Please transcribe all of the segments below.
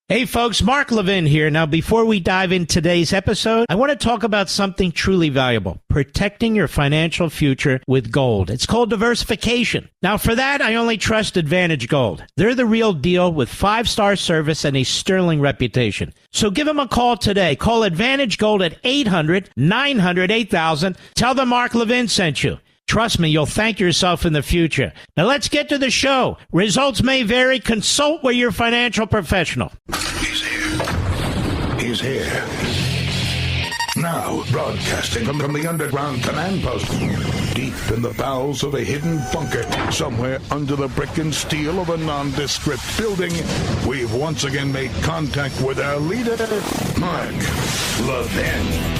Hey folks, Mark Levin here. Now, before we dive in today's episode, I want to talk about something truly valuable, protecting your financial future with gold. It's called diversification. Now, for that, I only trust Advantage Gold. They're the real deal with 5-star service and a sterling reputation. So give them a call today. Call Advantage Gold at 800-900-8000. Tell them Mark Levin sent you. Trust me, you'll thank yourself in the future. Now let's get to the show. Results may vary. Consult with your financial professional. He's here. He's here. Now, broadcasting from the underground command post, deep in the bowels of a hidden bunker, somewhere under the brick and steel of a nondescript building, we've once again made contact with our leader, Mark Levin.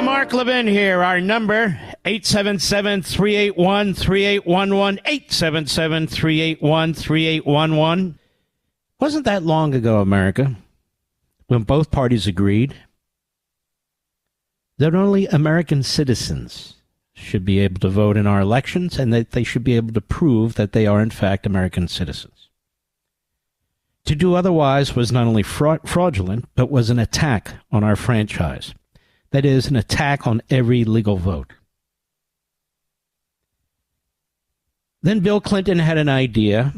Mark Levin here. Our number, 877-381-3811, 877-381-3811. Wasn't that long ago, America, when both parties agreed that only American citizens should be able to vote in our elections and that they should be able to prove that they are, in fact, American citizens. To do otherwise was not only fraudulent, but was an attack on our franchise. That is, an attack on every legal vote. Then Bill Clinton had an idea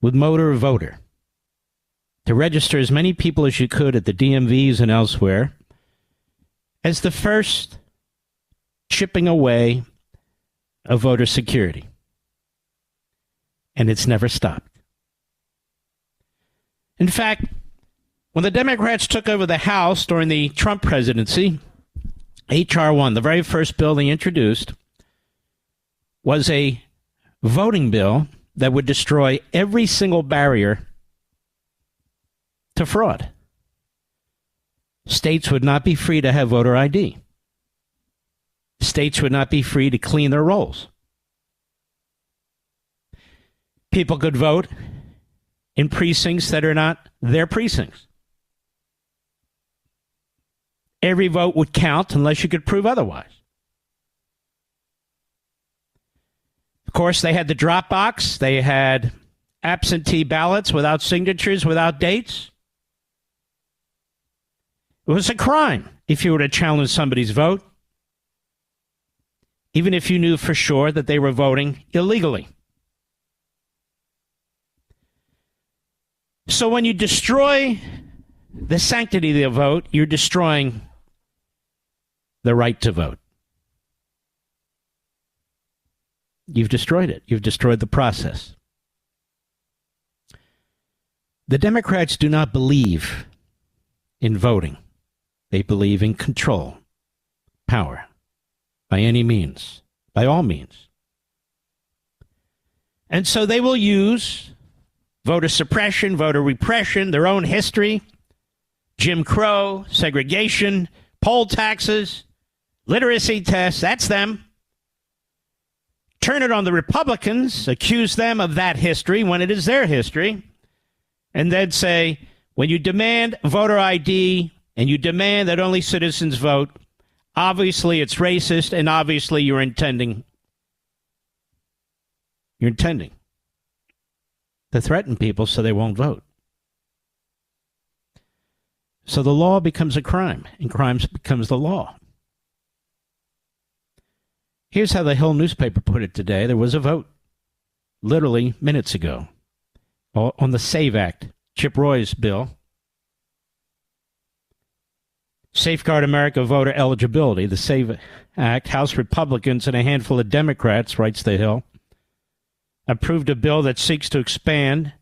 with Motor Voter to register as many people as you could at the DMVs and elsewhere as the first chipping away of voter security. And it's never stopped. In fact, when the Democrats took over the House during the Trump presidency, H.R. 1, the very first bill they introduced, was a voting bill that would destroy every single barrier to fraud. States would not be free to have voter ID. States would not be free to clean their rolls. People could vote in precincts that are not their precincts. Every vote would count unless you could prove otherwise. Of course, they had the drop box. They had absentee ballots without signatures, without dates. It was a crime if you were to challenge somebody's vote, even if you knew for sure that they were voting illegally. So when you destroy the sanctity of the vote, you're destroying the right to vote. You've destroyed it. You've destroyed the process. The Democrats do not believe in voting. They believe in control, power, by any means, by all means. And so they will use voter suppression, voter repression, their own history, Jim Crow, segregation, poll taxes, literacy tests, that's them. Turn it on the Republicans, accuse them of that history when it is their history, and then say, when you demand voter ID and you demand that only citizens vote, obviously it's racist and obviously you're intending to threaten people so they won't vote. So the law becomes a crime, and crime becomes the law. Here's how the Hill newspaper put it today. There was a vote, literally minutes ago, on the SAVE Act, Chip Roy's bill. Safeguard America voter eligibility. The SAVE Act, House Republicans and a handful of Democrats, writes the Hill, approved a bill that seeks to expand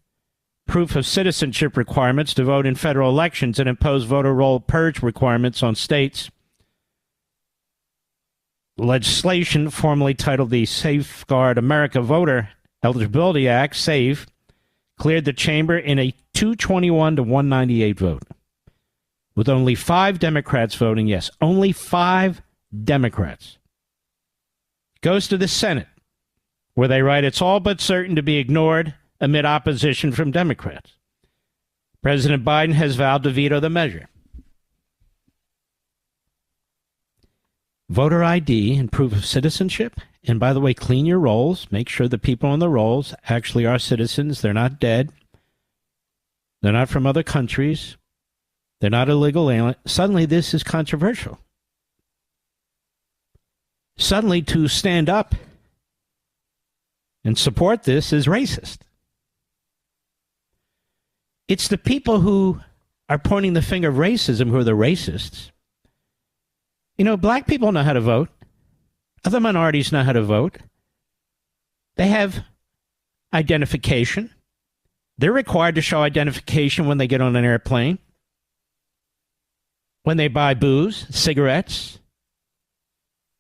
proof of citizenship requirements to vote in federal elections and impose voter roll purge requirements on states. Legislation, formerly titled the Safeguard America Voter Eligibility Act, SAVE, cleared the chamber in a 221 to 198 vote, with only 5 Democrats voting yes. Only 5 Democrats. Goes to the Senate, where they write it's all but certain to be ignored amid opposition from Democrats. President Biden has vowed to veto the measure. Voter ID and proof of citizenship. And by the way, clean your rolls. Make sure the people on the rolls actually are citizens. They're not dead. They're not from other countries. They're not illegal aliens. Suddenly, this is controversial. Suddenly, to stand up and support this is racist. It's the people who are pointing the finger of racism who are the racists. You know, black people know how to vote. Other minorities know how to vote. They have identification. They're required to show identification when they get on an airplane, when they buy booze, cigarettes,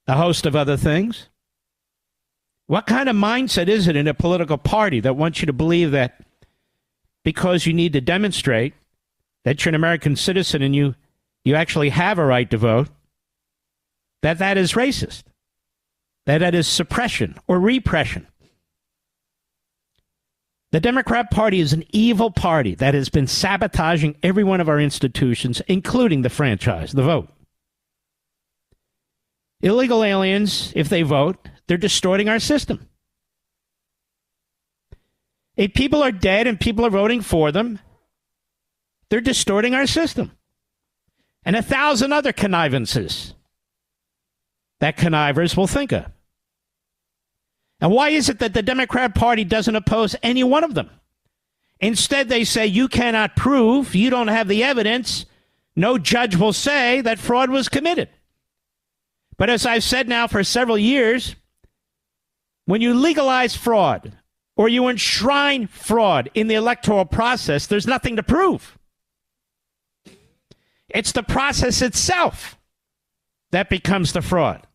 a host of other things. What kind of mindset is it in a political party that wants you to believe that because you need to demonstrate that you're an American citizen and you actually have a right to vote, that is racist, that is suppression or repression? The Democrat Party is an evil party that has been sabotaging every one of our institutions, including the franchise, the vote. Illegal aliens, if they vote, they're distorting our system. If people are dead and people are voting for them, they're distorting our system. And 1,000 other connivances that connivers will think of. And why is it that the Democrat Party doesn't oppose any one of them? Instead, they say, you cannot prove, you don't have the evidence, no judge will say that fraud was committed. But as I've said now for several years, when you legalize fraud or you enshrine fraud in the electoral process, there's nothing to prove. It's the process itself that becomes the fraud.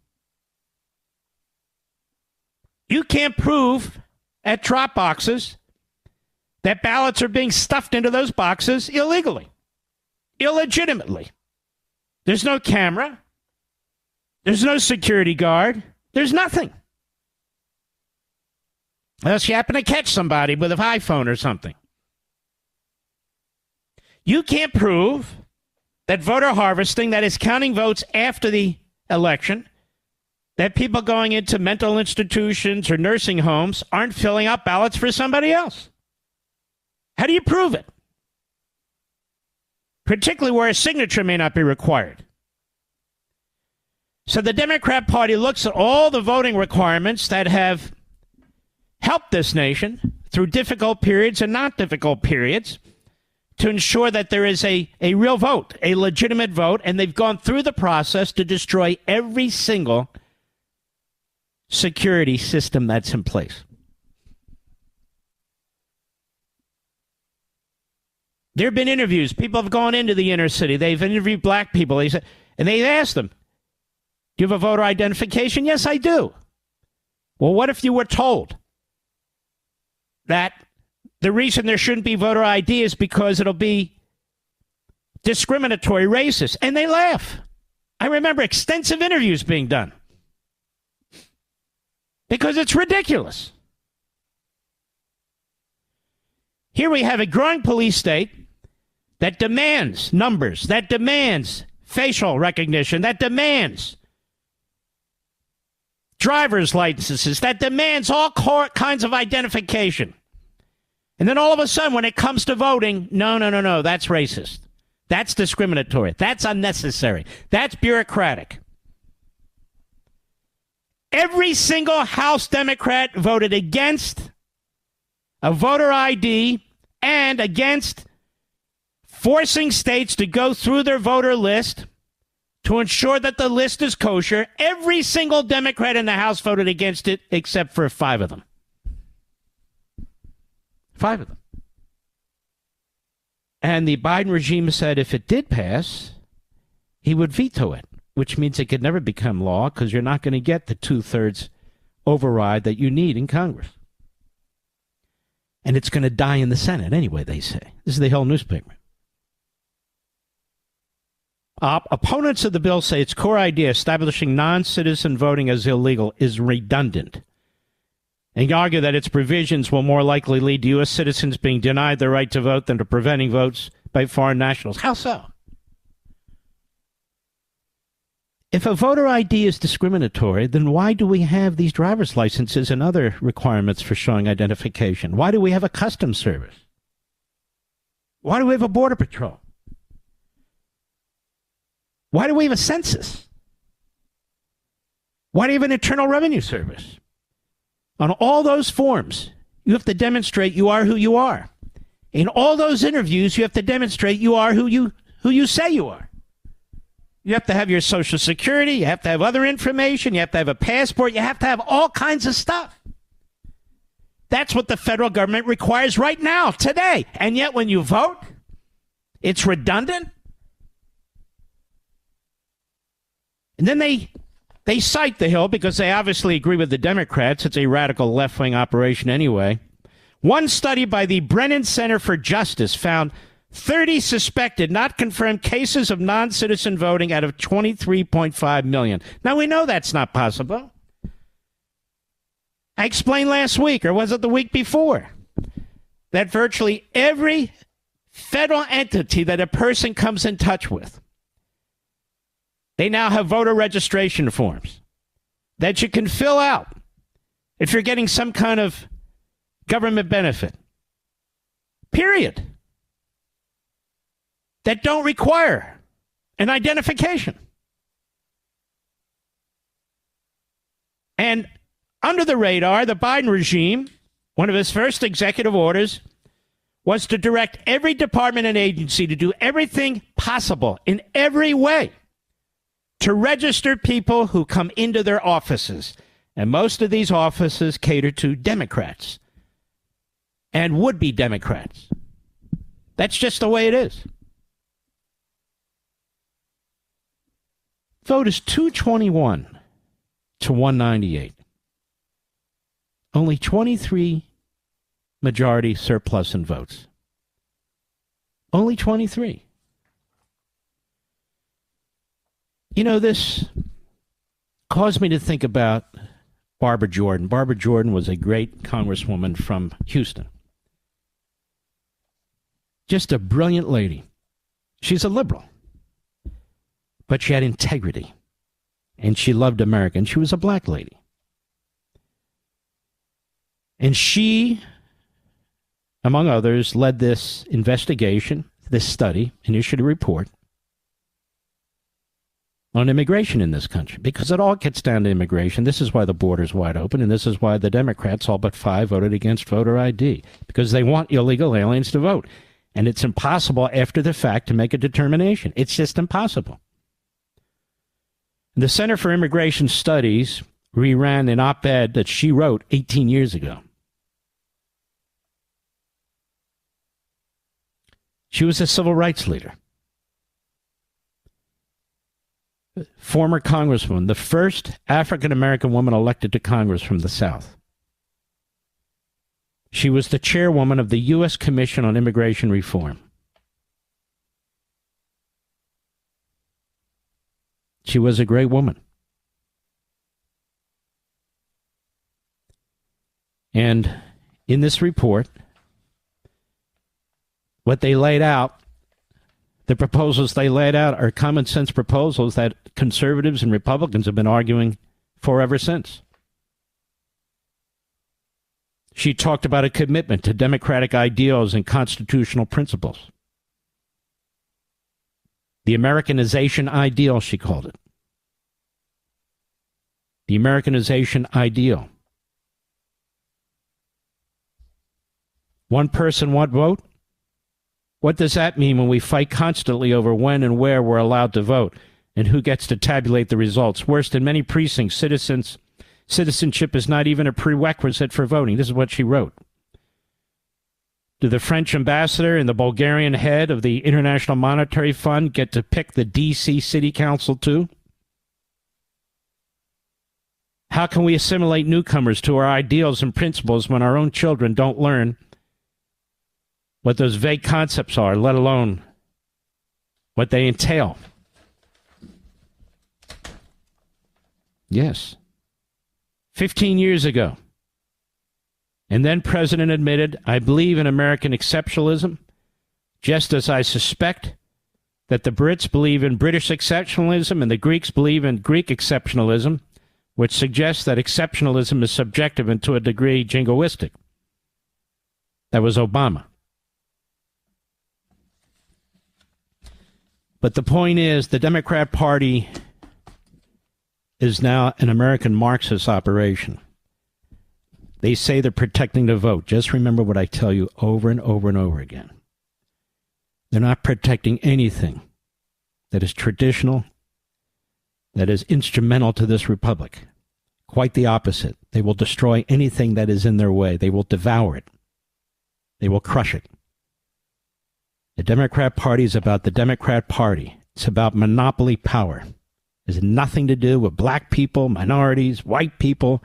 You can't prove at drop boxes that ballots are being stuffed into those boxes illegally, illegitimately. There's no camera. There's no security guard. There's nothing. Unless you happen to catch somebody with an iPhone or something. You can't prove that voter harvesting, that is counting votes after the election, that people going into mental institutions or nursing homes aren't filling out ballots for somebody else. How do you prove it? Particularly where a signature may not be required. So the Democrat Party looks at all the voting requirements that have helped this nation through difficult periods and not difficult periods to ensure that there is a real vote, a legitimate vote, and they've gone through the process to destroy every single security system that's in place. There have been interviews. People have gone into the inner city. They've interviewed black people. And they've asked them, do you have a voter identification? Yes, I do. Well, what if you were told that the reason there shouldn't be voter ID is because it'll be discriminatory, racist? And they laugh. I remember extensive interviews being done. Because it's ridiculous. Here we have a growing police state that demands numbers, that demands facial recognition, that demands driver's licenses, that demands all kinds of identification. And then all of a sudden, when it comes to voting, no, that's racist. That's discriminatory. That's unnecessary. That's bureaucratic. Every single House Democrat voted against a voter ID and against forcing states to go through their voter list to ensure that the list is kosher. Every single Democrat in the House voted against it except for 5 of them. 5 of them. And the Biden regime said if it did pass, he would veto it, which means it could never become law because you're not going to get the 2/3 override that you need in Congress. And it's going to die in the Senate anyway, they say. This is the Hill newspaper. Opponents of the bill say its core idea, establishing non-citizen voting as illegal, is redundant. And argue that its provisions will more likely lead to U.S. citizens being denied the right to vote than to preventing votes by foreign nationals. How so? If a voter ID is discriminatory, then why do we have these driver's licenses and other requirements for showing identification? Why do we have a customs service? Why do we have a border patrol? Why do we have a census? Why do you have an Internal Revenue Service? On all those forms, you have to demonstrate you are who you are. In all those interviews, you have to demonstrate you are who you say you are. You have to have your Social Security. You have to have other information. You have to have a passport. You have to have all kinds of stuff. That's what the federal government requires right now, today. And yet when you vote, it's redundant. And then they cite the Hill because they obviously agree with the Democrats. It's a radical left-wing operation anyway. One study by the Brennan Center for Justice found 30 suspected, not confirmed cases of non-citizen voting out of 23.5 million. Now, we know that's not possible. I explained last week, or was it the week before, that virtually every federal entity that a person comes in touch with, they now have voter registration forms that you can fill out if you're getting some kind of government benefit. Period. That don't require an identification. And under the radar, the Biden regime, one of his first executive orders was to direct every department and agency to do everything possible in every way to register people who come into their offices. And most of these offices cater to Democrats and would-be Democrats. That's just the way it is. Vote is 221 to 198. Only 23 majority surplus in votes. Only 23. You know, this caused me to think about Barbara Jordan. Barbara Jordan was a great congresswoman from Houston. Just a brilliant lady. She's a liberal. But she had integrity. And she loved America. And she was a black lady. And she, among others, led this investigation, this study, and issued a report on immigration in this country, because it all gets down to immigration. This is why the border's wide open, and this is why the Democrats, all but 5, voted against voter ID, because they want illegal aliens to vote. And it's impossible after the fact to make a determination. It's just impossible. The Center for Immigration Studies reran an op-ed that she wrote 18 years ago. She was a civil rights leader. Former congresswoman, the first African-American woman elected to Congress from the South. She was the chairwoman of the U.S. Commission on Immigration Reform. She was a great woman. And in this report, what they laid out, the proposals they laid out are common sense proposals that conservatives and Republicans have been arguing for ever since. She talked about a commitment to democratic ideals and constitutional principles. The Americanization ideal, she called it. The Americanization ideal. One person, one vote? What does that mean when we fight constantly over when and where we're allowed to vote and who gets to tabulate the results? Worst, in many precincts, citizenship is not even a prerequisite for voting. This is what she wrote. Do the French ambassador and the Bulgarian head of the International Monetary Fund get to pick the D.C. City Council too? How can we assimilate newcomers to our ideals and principles when our own children don't learn what those vague concepts are, let alone what they entail? Yes. 15 years ago. And then President admitted, I believe in American exceptionalism, just as I suspect that the Brits believe in British exceptionalism and the Greeks believe in Greek exceptionalism, which suggests that exceptionalism is subjective and to a degree jingoistic. That was Obama. But the point is, the Democrat Party is now an American Marxist operation. They say they're protecting the vote. Just remember what I tell you over and over and over again. They're not protecting anything that is traditional, that is instrumental to this republic. Quite the opposite. They will destroy anything that is in their way. They will devour it. They will crush it. The Democrat Party is about the Democrat Party. It's about monopoly power. It has nothing to do with black people, minorities, white people,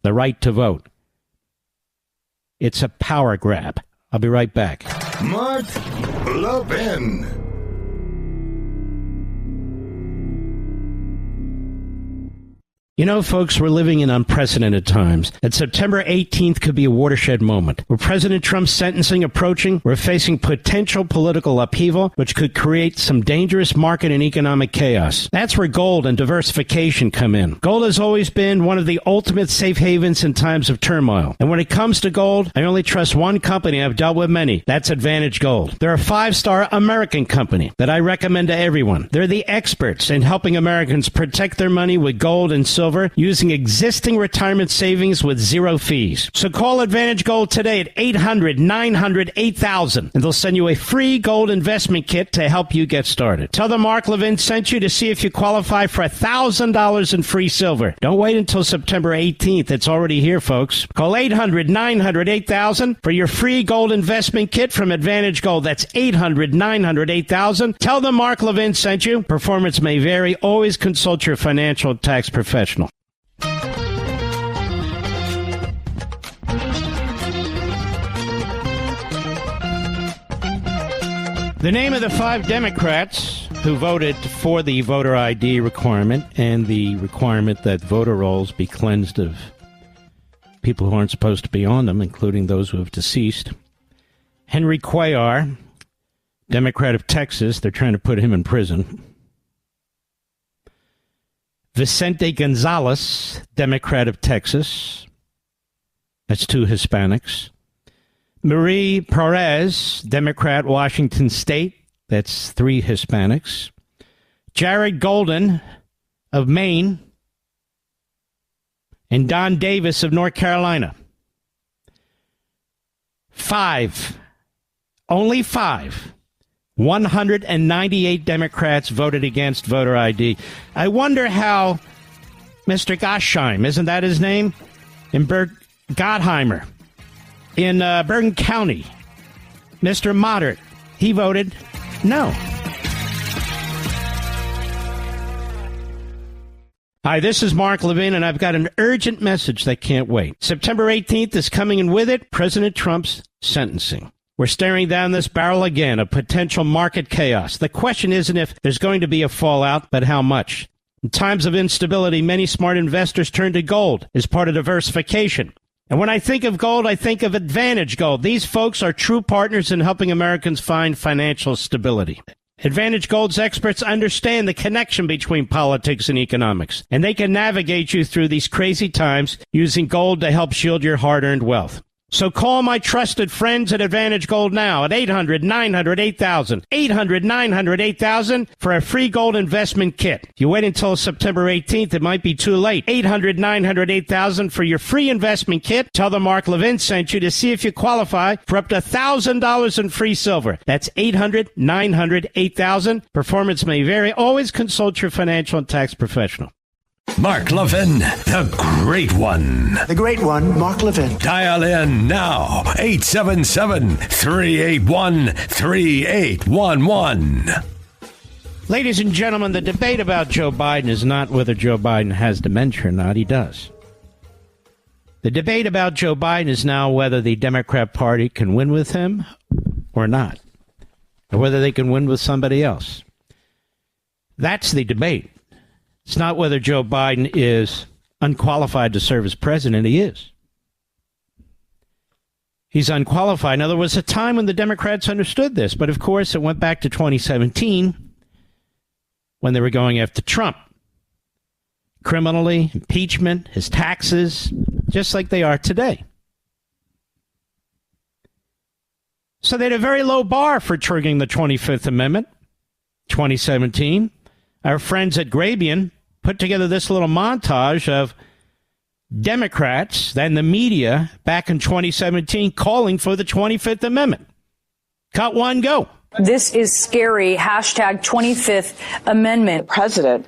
the right to vote. It's a power grab. I'll be right back. Mark Levin. You know, folks, we're living in unprecedented times. And September 18th could be a watershed moment. With President Trump's sentencing approaching, we're facing potential political upheaval, which could create some dangerous market and economic chaos. That's where gold and diversification come in. Gold has always been one of the ultimate safe havens in times of turmoil. And when it comes to gold, I only trust one company. I've dealt with many. That's Advantage Gold. They're a 5-star American company that I recommend to everyone. They're the experts in helping Americans protect their money with gold and silver using existing retirement savings with zero fees. So call Advantage Gold today at 800-900-8000 and they'll send you a free gold investment kit to help you get started. Tell them Mark Levin sent you to see if you qualify for $1,000 in free silver. Don't wait until September 18th. It's already here, folks. Call 800-900-8000 for your free gold investment kit from Advantage Gold. That's 800-900-8000. Tell them Mark Levin sent you. Performance may vary. Always consult your financial tax professional. The name of the 5 Democrats who voted for the voter ID requirement and the requirement that voter rolls be cleansed of people who aren't supposed to be on them, including those who have deceased. Henry Cuellar, Democrat of Texas. They're trying to put him in prison. Vicente Gonzalez, Democrat of Texas. That's 2 Hispanics. Marie Perez, Democrat, Washington State. That's 3 Hispanics. Jared Golden of Maine. And Don Davis of North Carolina. 5. Only 5. 198 Democrats voted against voter ID. I wonder how Mr. Gosheim, isn't that his name? In Gottheimer, in Bergen County, Mr. Moderate, he voted no. Hi, this is Mark Levin, and I've got an urgent message that can't wait. September 18th is coming, and with it, President Trump's sentencing. We're staring down this barrel again of potential market chaos. The question isn't if there's going to be a fallout, but how much. In times of instability, many smart investors turn to gold as part of diversification. And when I think of gold, I think of Advantage Gold. These folks are true partners in helping Americans find financial stability. Advantage Gold's experts understand the connection between politics and economics, and they can navigate you through these crazy times using gold to help shield your hard-earned wealth. So call my trusted friends at Advantage Gold now at 800-900-8000. 800-900-8000 for a free gold investment kit. If you wait until September 18th, it might be too late. 800-900-8000 for your free investment kit. Tell them Mark Levin sent you to see if you qualify for up to $1,000 in free silver. That's 800-900-8000. Performance may vary. Always consult your financial and tax professional. Mark Levin, the great one. The great one, Mark Levin. Dial in now, 877-381-3811. Ladies and gentlemen, the debate about Joe Biden is not whether Joe Biden has dementia or not. He does. The debate about Joe Biden is now whether the Democrat Party can win with him or not, or whether they can win with somebody else. That's the debate. It's not whether Joe Biden is unqualified to serve as president. He is. He's unqualified. Now, there was a time when the Democrats understood this, but of course it went back to 2017 when they were going after Trump. Criminally, impeachment, his taxes, just like they are today. So they had a very low bar for triggering the 25th Amendment, 2017. Our friends at Grabian put together this little montage of Democrats, then the media, back in 2017, calling for the 25th Amendment. Cut one, go. This is scary. Hashtag 25th Amendment. The president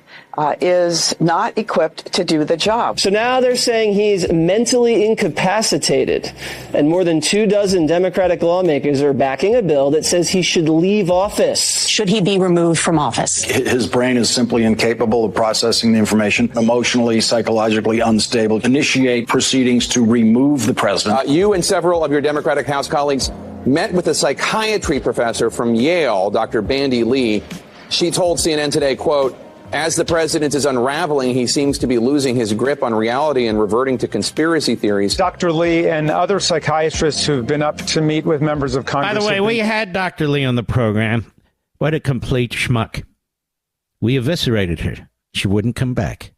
is not equipped to do the job. So now they're saying he's mentally incapacitated. And more than 24 Democratic lawmakers are backing a bill that says he should leave office. Should he be removed from office? His brain is simply incapable of processing the information, emotionally, psychologically unstable. Initiate proceedings to remove the president. You and several of your Democratic House colleagues met with a psychiatry professor from Yale, Dr. Bandy Lee. She told CNN today, quote, as the president is unraveling, he seems to be losing his grip on reality and reverting to conspiracy theories. Dr. Lee and other psychiatrists who've been up to meet with members of Congress. By the way, we had Dr. Lee on the program. What a complete schmuck. We eviscerated her. She wouldn't come back.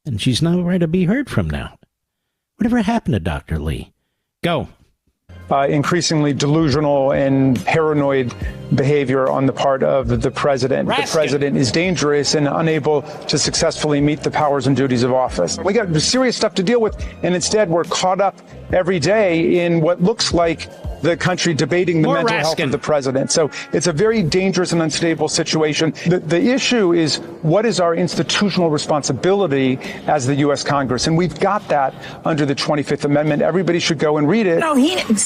And she's nowhere to be heard from now. Whatever happened to Dr. Lee? Go. Increasingly delusional and paranoid behavior on the part of the president. Raskin. The president is dangerous and unable to successfully meet the powers and duties of office. We got serious stuff to deal with, and instead we're caught up every day in what looks like the country debating the mental health of the president. So it's a very dangerous and unstable situation. The issue is, what is our institutional responsibility as the U.S. Congress? And we've got that under the 25th Amendment. Everybody should go and read it. No,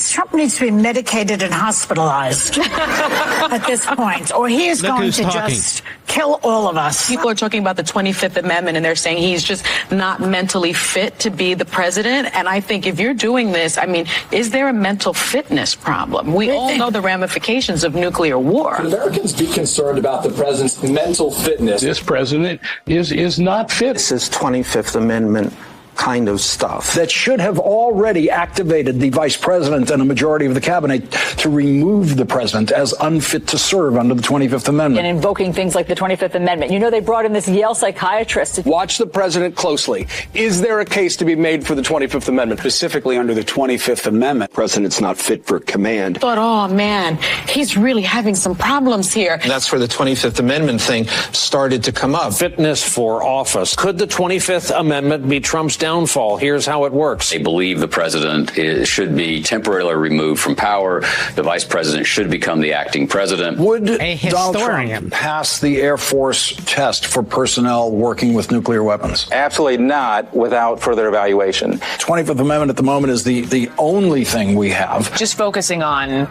Trump needs to be medicated and hospitalized at this point, or he is going to just kill all of us. People are talking about the 25th Amendment, and they're saying he's just not mentally fit to be the president. And I think if you're doing this, I mean, is there a mental fitness problem? We all know the ramifications of nuclear war. Should Americans be concerned about the president's mental fitness? This president is not fit. This is 25th Amendment kind of stuff that should have already activated the vice president and a majority of the cabinet to remove the president as unfit to serve under the 25th Amendment. And invoking things like the 25th Amendment. You know, they brought in this Yale psychiatrist. Watch the president closely. Is there a case to be made for the 25th Amendment? Specifically under the 25th Amendment, the president's not fit for command. But, oh, man, he's really having some problems here. That's where the 25th Amendment thing started to come up. Fitness for office. Could the 25th Amendment be Trump's downfall? Here's how it works. They believe the president should be temporarily removed from power. The vice president should become the acting president. Would Donald Trump pass the Air Force test for personnel working with nuclear weapons? Absolutely not without further evaluation. 25th Amendment at the moment is the only thing we have. Just focusing on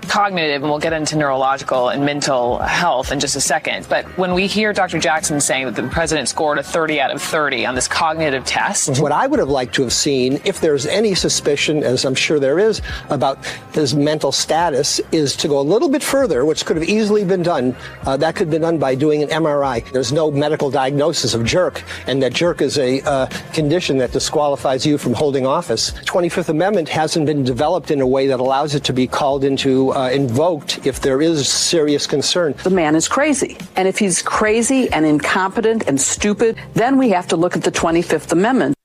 cognitive, and we'll get into neurological and mental health in just a second. But when we hear Dr. Jackson saying that the president scored a 30 out of 30 on this cognitive test. What I would have liked to have seen, if there's any suspicion, as I'm sure there is, about his mental status, is to go a little bit further, which could have easily been done. That could have been done by doing an MRI. There's no medical diagnosis of jerk, and that jerk is a condition that disqualifies you from holding office. 25th Amendment hasn't been developed in a way that allows it to be called into invoked if there is serious concern. The man is crazy. And if he's crazy and incompetent and stupid, then we have to look at the 25th Amendment.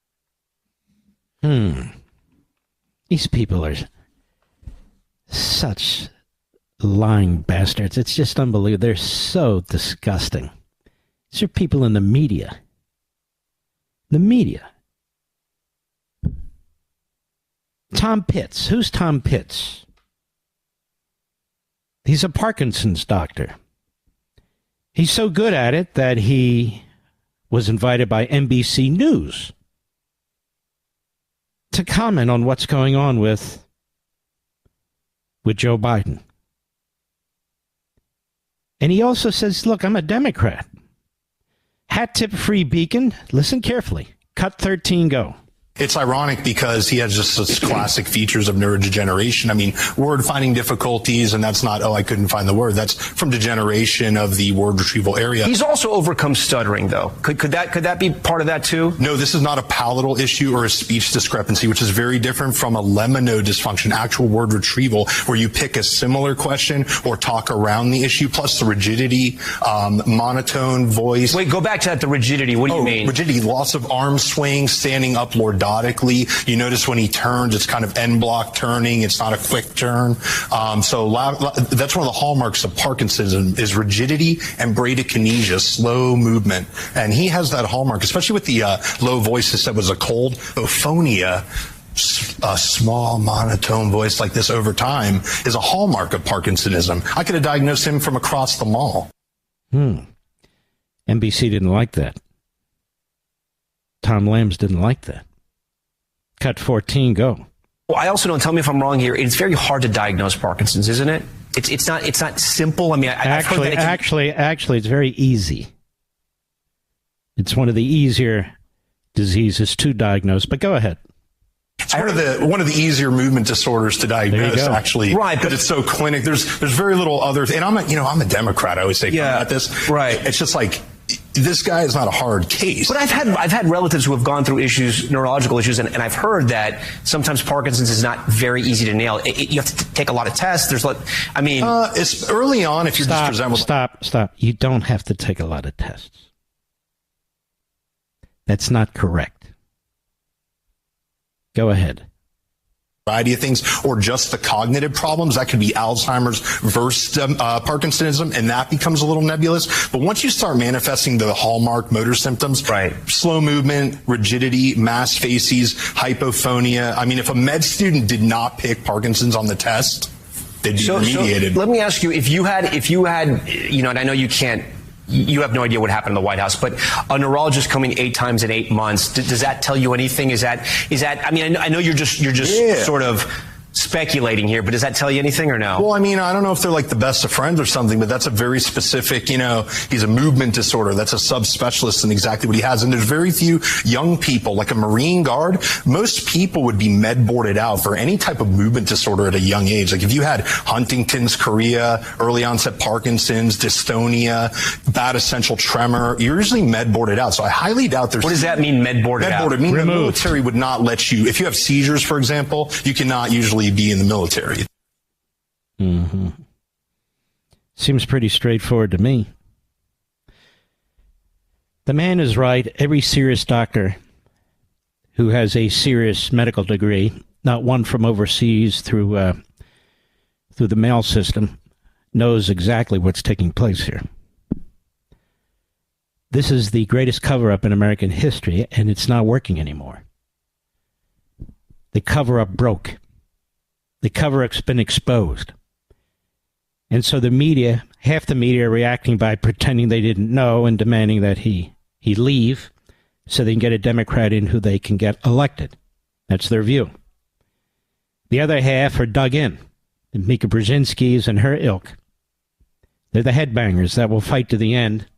These people are such lying bastards. It's just unbelievable. They're so disgusting. These are people in the media. The media. Tom Pitts. Who's Tom Pitts? He's a Parkinson's doctor. He's so good at it that he was invited by NBC News to comment on what's going on with Joe Biden. And he also says, look, I'm a Democrat. Hat tip free beacon. Listen carefully. Cut 13, go. It's ironic because he has just such classic features of neurodegeneration. I mean, word finding difficulties, and that's not, I couldn't find the word. That's from degeneration of the word retrieval area. He's also overcome stuttering, though. Could that be part of that, too? No, this is not a palatal issue or a speech discrepancy, which is very different from a lemino dysfunction, actual word retrieval, where you pick a similar question or talk around the issue, plus the rigidity, monotone voice. Wait, go back to that, the rigidity. What do you mean? Rigidity, loss of arm swing, standing up lordically. You notice when he turns, it's kind of end block turning. It's not a quick turn. So that's one of the hallmarks of Parkinson's is rigidity and bradykinesia, slow movement. And he has that hallmark, especially with the low voice that said was a cold. Ophonia, a small monotone voice like this over time, is a hallmark of Parkinsonism. I could have diagnosed him from across the mall. NBC didn't like that. Tom Lambs didn't like that. Cut 14, go. Well, I also don't, tell me if I'm wrong here, it's very hard to diagnose Parkinson's, isn't it? It's not simple. I mean, I've heard that actually, it's very easy. It's one of the easier diseases to diagnose, but go ahead. It's one of the easier movement disorders to diagnose, actually. Right, but it's so clinic. There's very little other, and I'm a Democrat. I always say about this. Right. It's just like, this guy is not a hard case. But I've had relatives who have gone through neurological issues, and I've heard that sometimes Parkinson's is not very easy to nail. You have to take a lot of tests. It's early on if you're just presented with... Stop. You don't have to take a lot of tests. That's not correct. Go ahead. Variety of things, or just the cognitive problems. That could be Alzheimer's versus Parkinsonism, and that becomes a little nebulous. But once you start manifesting the hallmark motor symptoms, right, slow movement, rigidity, mass facies, hypophonia. I mean, if a med student did not pick Parkinson's on the test, they'd be remediated. So let me ask you, if you had, and I know you can't, you have no idea what happened in the White House, but a neurologist coming 8 times in 8 months, does that tell you anything? Is that, I mean, I know you're just sort of speculating here, but does that tell you anything or no? Well, I mean, I don't know if they're like the best of friends or something, but that's a very specific, he's a movement disorder. That's a subspecialist in exactly what he has. And there's very few young people, like a Marine Guard. Most people would be med boarded out for any type of movement disorder at a young age. Like if you had Huntington's chorea, early onset Parkinson's, dystonia, bad essential tremor, you're usually med boarded out. So I highly doubt there's... What does that mean, med boarded out? Med boarded, the military would not let you, if you have seizures, for example, you cannot usually be in the military. Seems pretty straightforward to me. The man is right. Every serious doctor who has a serious medical degree, not one from overseas through the mail system, knows exactly what's taking place here. This is the greatest cover-up in American history, and it's not working anymore. The cover-up broke. The cover-up's been exposed. And so the media, half the media are reacting by pretending they didn't know and demanding that he leave so they can get a Democrat in who they can get elected. That's their view. The other half are dug in. The Mika Brzezinski's and her ilk. They're the headbangers that will fight to the end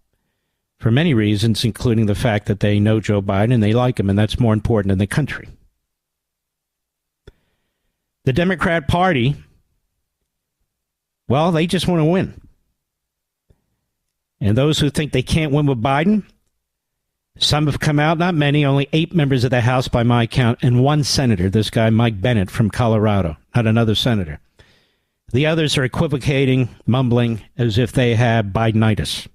for many reasons, including the fact that they know Joe Biden and they like him, and that's more important in the country. The Democrat Party, well, they just want to win. And those who think they can't win with Biden, some have come out, not many, only 8 members of the House by my count, and 1 senator, this guy Mike Bennett from Colorado, not another senator. The others are equivocating, mumbling, as if they have Bidenitis.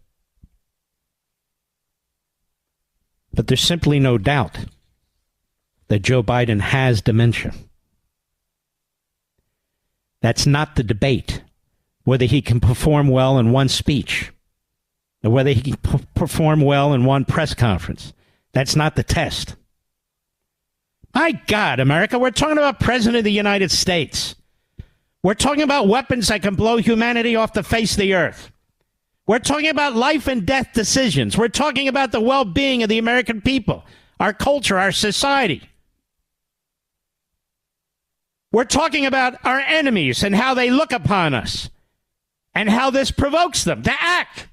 But there's simply no doubt that Joe Biden has dementia. That's not the debate. Whether he can perform well in one speech or whether he can perform well in one press conference. That's not the test. My God, America, we're talking about President of the United States. We're talking about weapons that can blow humanity off the face of the earth. We're talking about life and death decisions. We're talking about the well-being of the American people, our culture, our society. We're talking about our enemies and how they look upon us and how this provokes them to act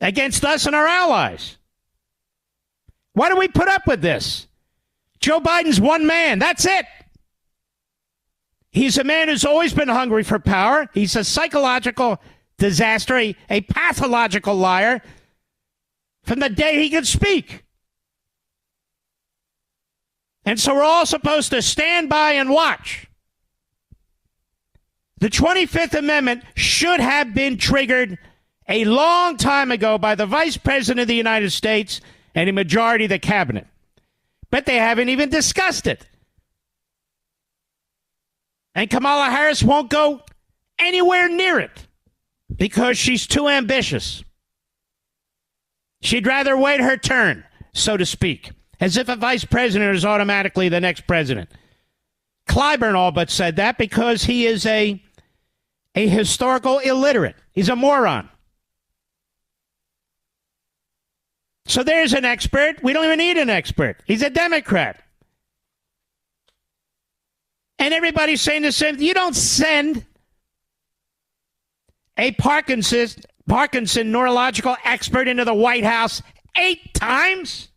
against us and our allies. Why do we put up with this? Joe Biden's one man. That's it. He's a man who's always been hungry for power. He's a psychological disaster, a pathological liar from the day he could speak. And so we're all supposed to stand by and watch. The 25th Amendment should have been triggered a long time ago by the Vice President of the United States and a majority of the cabinet. But they haven't even discussed it. And Kamala Harris won't go anywhere near it because she's too ambitious. She'd rather wait her turn, so to speak, as if a vice president is automatically the next president. Clyburn all but said that because he is a historical illiterate. He's a moron. So there's an expert. We don't even need an expert. He's a Democrat. And everybody's saying the same thing. You don't send a Parkinson neurological expert into the White House 8 times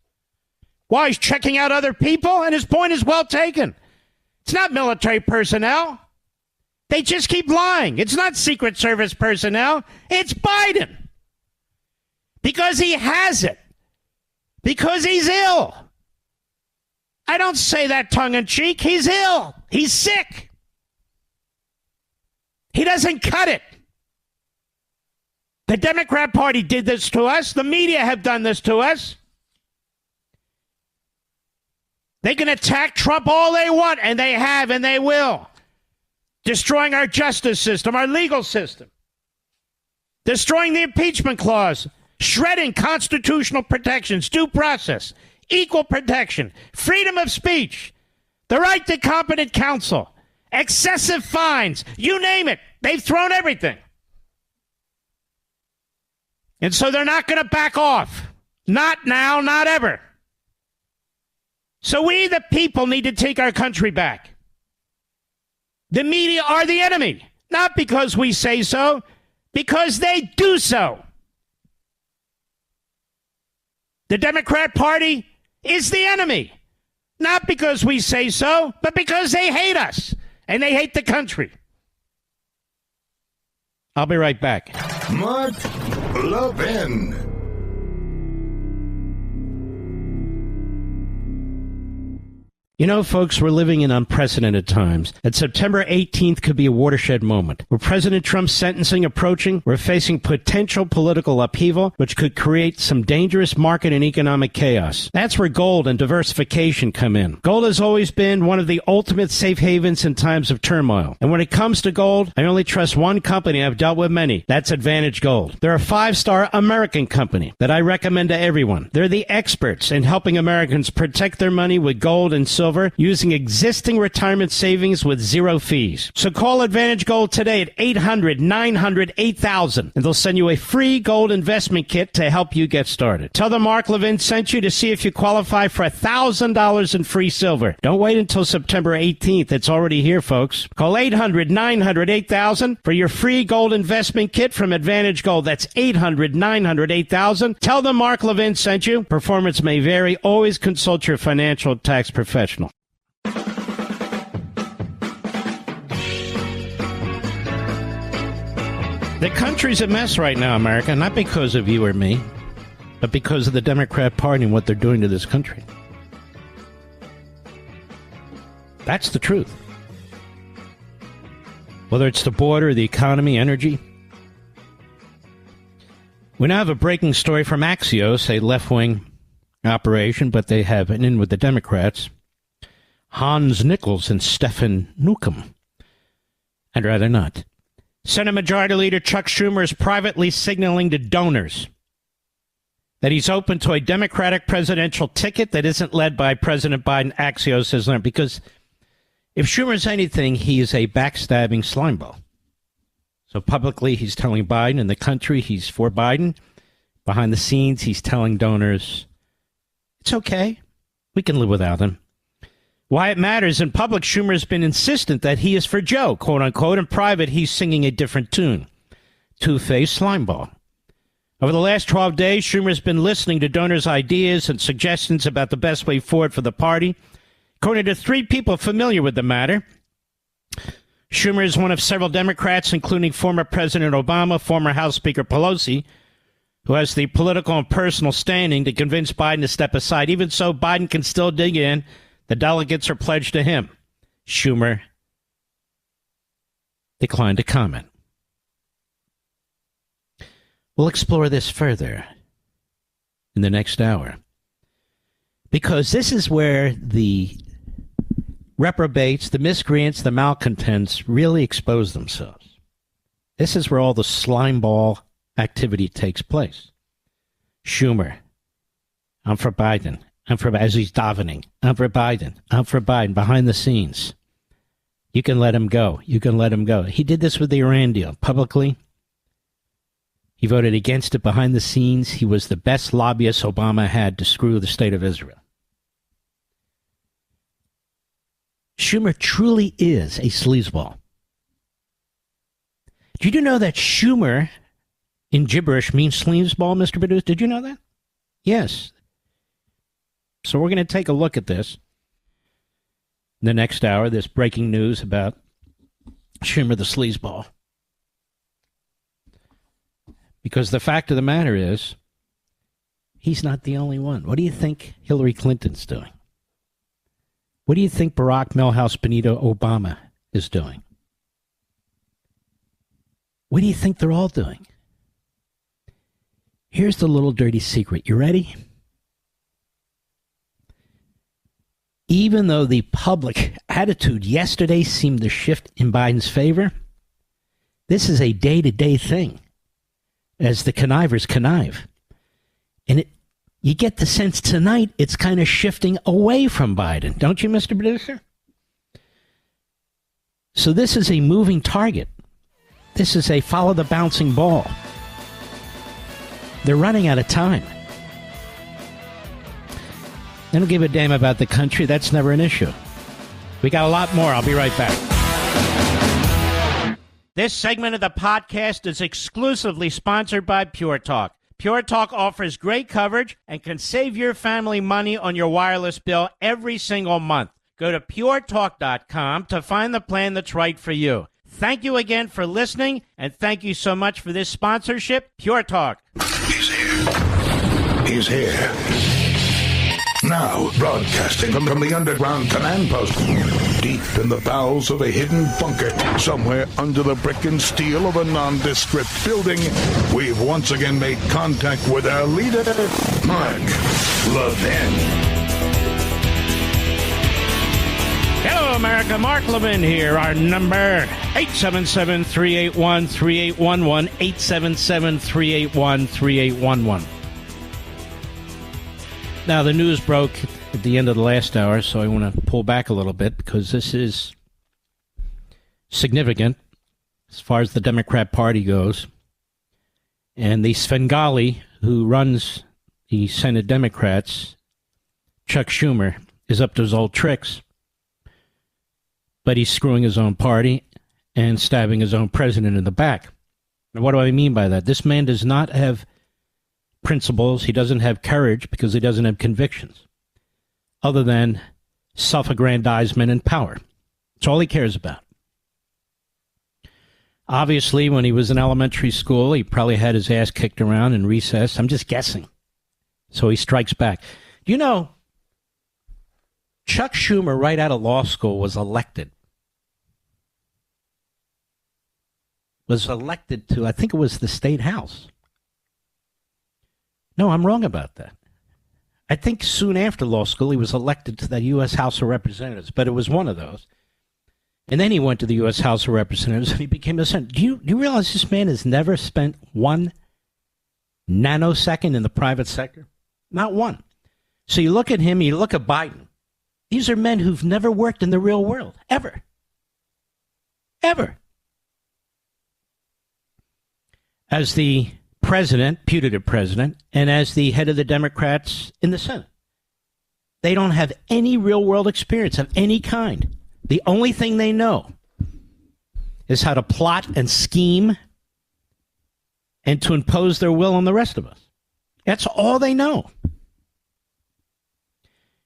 while he's checking out other people, and his point is well taken. It's not military personnel. They just keep lying. It's not Secret Service personnel. It's Biden. Because he has it. Because he's ill. I don't say that tongue-in-cheek. He's ill. He's sick. He doesn't cut it. The Democrat Party did this to us. The media have done this to us. They can attack Trump all they want, and they have, and they will. Destroying our justice system, our legal system. Destroying the impeachment clause. Shredding constitutional protections, due process, equal protection, freedom of speech, the right to competent counsel, excessive fines, you name it. They've thrown everything. And so they're not going to back off. Not now, not ever. So we, the people, need to take our country back. The media are the enemy, not because we say so, because they do so. The Democrat Party is the enemy, not because we say so, but because they hate us and they hate the country. I'll be right back. Mark Levin. You know, folks, we're living in unprecedented times. And September 18th could be a watershed moment. With President Trump's sentencing approaching, we're facing potential political upheaval, which could create some dangerous market and economic chaos. That's where gold and diversification come in. Gold has always been one of the ultimate safe havens in times of turmoil. And when it comes to gold, I only trust one company. I've dealt with many. That's Advantage Gold. They're a 5-star American company that I recommend to everyone. They're the experts in helping Americans protect their money with gold and silver using existing retirement savings with zero fees. So call Advantage Gold today at 800-900-8000 and they'll send you a free gold investment kit to help you get started. Tell them Mark Levin sent you to see if you qualify for $1,000 in free silver. Don't wait until September 18th. It's already here, folks. Call 800-900-8000 for your free gold investment kit from Advantage Gold. That's 800-900-8000. Tell them Mark Levin sent you. Performance may vary. Always consult your financial tax professional. The country's a mess right now, America, not because of you or me, but because of the Democrat Party and what they're doing to this country. That's the truth. Whether it's the border, the economy, energy. We now have a breaking story from Axios, a left-wing operation, but they have an in with the Democrats. Hans Nichols and Stephen Newcomb I'd rather not. Senate Majority Leader Chuck Schumer is privately signaling to donors that he's open to a Democratic presidential ticket that isn't led by President Biden. Axios has learned, because if Schumer's anything, he is a backstabbing slimeball. So publicly, he's telling Biden and the country he's for Biden. Behind the scenes, he's telling donors, it's okay. We can live without him. Why it matters. In public, Schumer has been insistent that he is for Joe, quote unquote. In private, he's singing a different tune. Two-faced slimeball. Over the last 12 days, Schumer has been listening to donors' ideas and suggestions about the best way forward for the party. According to 3 people familiar with the matter, Schumer is one of several Democrats, including former President Obama, former House Speaker Pelosi, who has the political and personal standing to convince Biden to step aside. Even so, Biden can still dig in. The delegates are pledged to him. Schumer declined to comment. We'll explore this further in the next hour, because this is where the reprobates, the miscreants, the malcontents really expose themselves. This is where all the slimeball activity takes place. Schumer, I'm for Biden. I'm for, as he's davening, I'm for Biden. I'm for Biden. Behind the scenes, you can let him go. You can let him go. He did this with the Iran deal. Publicly, he voted against it. Behind the scenes, he was the best lobbyist Obama had to screw the state of Israel. Schumer truly is a sleazeball. Did you know that Schumer in gibberish means sleazeball, Mr. Producer? Did you know that? Yes. So we're going to take a look at this in the next hour, this breaking news about Schumer the sleazeball. Because the fact of the matter is, he's not the only one. What do you think Hillary Clinton's doing? What do you think Barack Milhouse Benito Obama is doing? What do you think they're all doing? Here's the little dirty secret. You ready? Even though the public attitude yesterday seemed to shift in Biden's favor, this is a day-to-day thing as the connivers connive. And you get the sense tonight it's kind of shifting away from Biden. Don't you, Mr. Producer? So this is a moving target. This is a follow the bouncing ball. They're running out of time. They don't give a damn about the country. That's never an issue. We got a lot more. I'll be right back. This segment of the podcast is exclusively sponsored by Pure Talk. Pure Talk offers great coverage and can save your family money on your wireless bill every single month. Go to puretalk.com to find the plan that's right for you. Thank you again for listening, and thank you so much for this sponsorship, Pure Talk. He's here. He's here. Now, broadcasting from the underground command post, deep in the bowels of a hidden bunker, somewhere under the brick and steel of a nondescript building, we've once again made contact with our leader, Mark Levin. Hello, America. Mark Levin here. Our number, 877-381-3811, 877-381-3811. Now, the news broke at the end of the last hour, so I want to pull back a little bit because this is significant as far as the Democrat Party goes. And the Svengali who runs the Senate Democrats, Chuck Schumer, is up to his old tricks. But he's screwing his own party and stabbing his own president in the back. Now, what do I mean by that? This man does not have principles. He doesn't have courage because he doesn't have convictions other than self-aggrandizement and power. That's all he cares about. Obviously, when he was in elementary school, he probably had his ass kicked around in recess. I'm just guessing. So he strikes back. You know, Chuck Schumer, right out of law school, was elected to, I think it was the state house. No, I'm wrong about that. I think soon after law school, he was elected to the U.S. House of Representatives, but it was one of those. And then he went to the U.S. House of Representatives and he became a senator. Do you realize this man has never spent 1 nanosecond in the private sector? Not one. So you look at him, you look at Biden. These are men who've never worked in the real world, ever. Ever. As the president, putative president, and as the head of the Democrats in the Senate. They don't have any real world experience of any kind. The only thing they know is how to plot and scheme and to impose their will on the rest of us. That's all they know.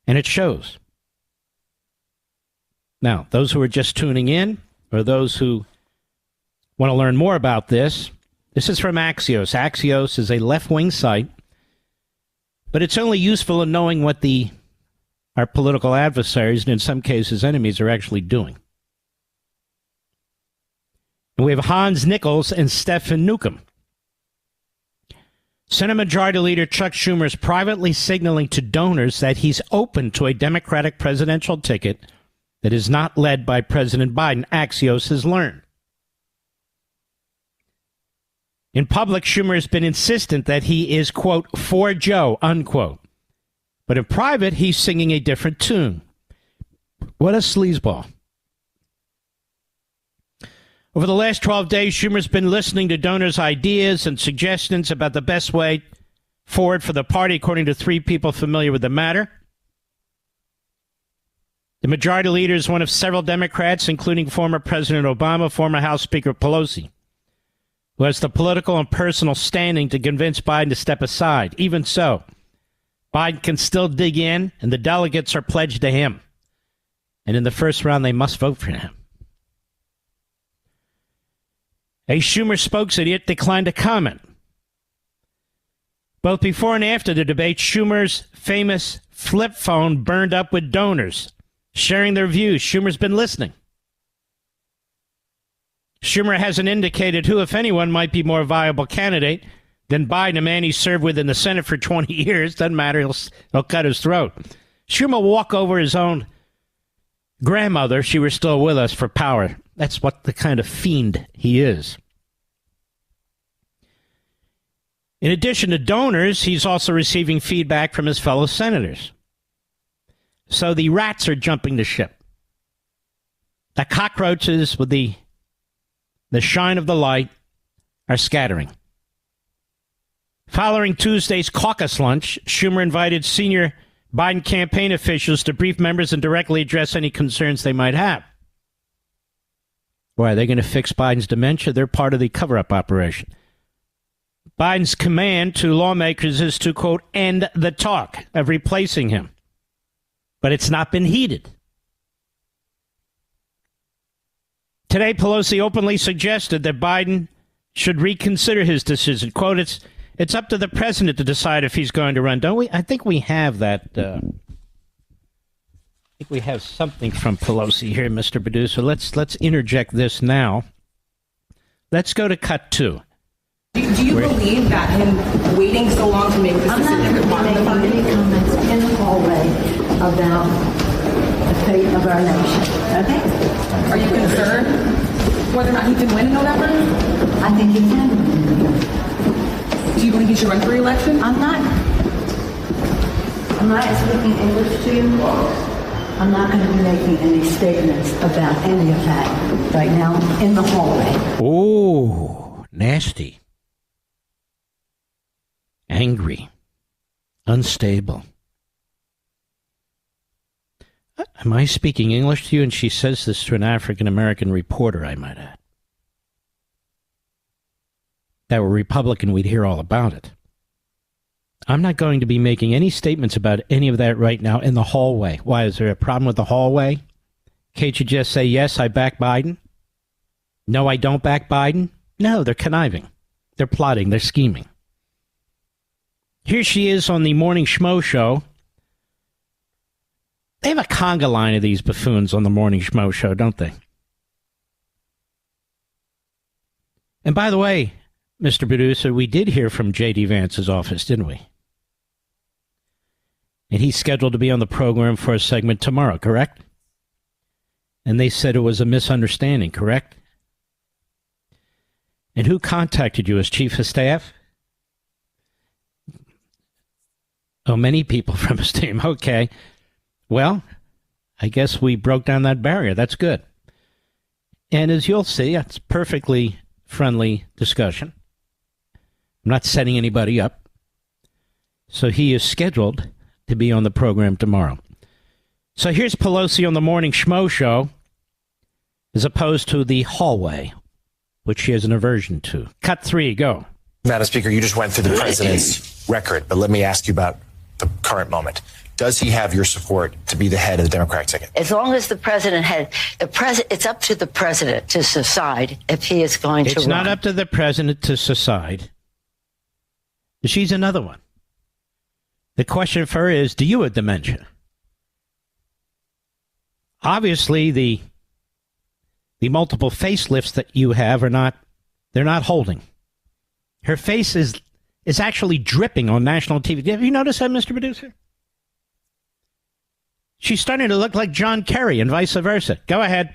And it shows. Now, those who are just tuning in, or those who want to learn more about this is from Axios. Axios is a left-wing site, but it's only useful in knowing what our political adversaries, and in some cases enemies, are actually doing. And we have Hans Nichols and Stephen Newcomb. Senate Majority Leader Chuck Schumer is privately signaling to donors that he's open to a Democratic presidential ticket that is not led by President Biden, Axios has learned. In public, Schumer has been insistent that he is, quote, for Joe, unquote. But in private, he's singing a different tune. What a sleazeball. Over the last 12 days, Schumer's been listening to donors' ideas and suggestions about the best way forward for the party, according to 3 people familiar with the matter. The majority leader is one of several Democrats, including former President Obama, former House Speaker Pelosi, who has the political and personal standing to convince Biden to step aside. Even so, Biden can still dig in, and the delegates are pledged to him. And in the first round, they must vote for him. A Schumer spokesman declined to comment. Both before and after the debate, Schumer's famous flip phone burned up with donors, sharing their views. Schumer's been listening. Schumer hasn't indicated who, if anyone, might be more viable candidate than Biden, a man he served with in the Senate for 20 years. Doesn't matter. He'll cut his throat. Schumer will walk over his own grandmother, she were still with us, for power. That's what the kind of fiend he is. In addition to donors, he's also receiving feedback from his fellow senators. So the rats are jumping the ship. The cockroaches with the shine of the light are scattering. Following Tuesday's caucus lunch, Schumer invited senior Biden campaign officials to brief members and directly address any concerns they might have. Why, are they going to fix Biden's dementia? They're part of the cover-up operation. Biden's command to lawmakers is to, quote, end the talk of replacing him. But it's not been heeded. Today, Pelosi openly suggested that Biden should reconsider his decision. Quote, it's up to the president to decide if he's going to run, don't we? I think we have that. I think we have something from Pelosi here, Mr. Producer. Let's interject this now. Let's go to cut 2. Do you believe that him waiting so long to make this decision could harm the party? Any comments in the hallway about the fate of our nation? Okay. Are you concerned whether or not he can win in November? I think he can win. Do you believe he should run for re-election? I'm not speaking English to you. I'm not going to be making any statements about any of that right now in the hallway. Oh, nasty. Angry. Unstable. Am I speaking English to you? And she says this to an African-American reporter, I might add. That were Republican, we'd hear all about it. I'm not going to be making any statements about any of that right now in the hallway. Why, is there a problem with the hallway? Can't you just say, yes, I back Biden? No, I don't back Biden? No, they're conniving. They're plotting. They're scheming. Here she is on the Morning Schmo Show. They have a conga line of these buffoons on the Morning Schmo Show, don't they? And by the way, Mr. Producer, we did hear from J.D. Vance's office, didn't we? And he's scheduled to be on the program for a segment tomorrow, correct? And they said it was a misunderstanding, correct? And who contacted you as chief of staff? Oh, many people from his team. Okay. Well, I guess we broke down that barrier. That's good. And as you'll see, it's perfectly friendly discussion. I'm not setting anybody up. So he is scheduled to be on the program tomorrow. So here's Pelosi on the Morning Schmo Show, as opposed to the hallway, which she has an aversion to. Cut 3, go. Madam Speaker, you just went through the president's record, but let me ask you about the current moment. Does he have your support to be the head of the Democratic ticket? As long as the president it's up to the president to decide if he is going to run. It's not up to the president to decide. She's another one. The question for her is, do you have dementia? Obviously, the multiple facelifts that you have they're not holding. Her face is actually dripping on national TV. Have you noticed that, Mr. Producer? She's starting to look like John Kerry and vice versa. Go ahead.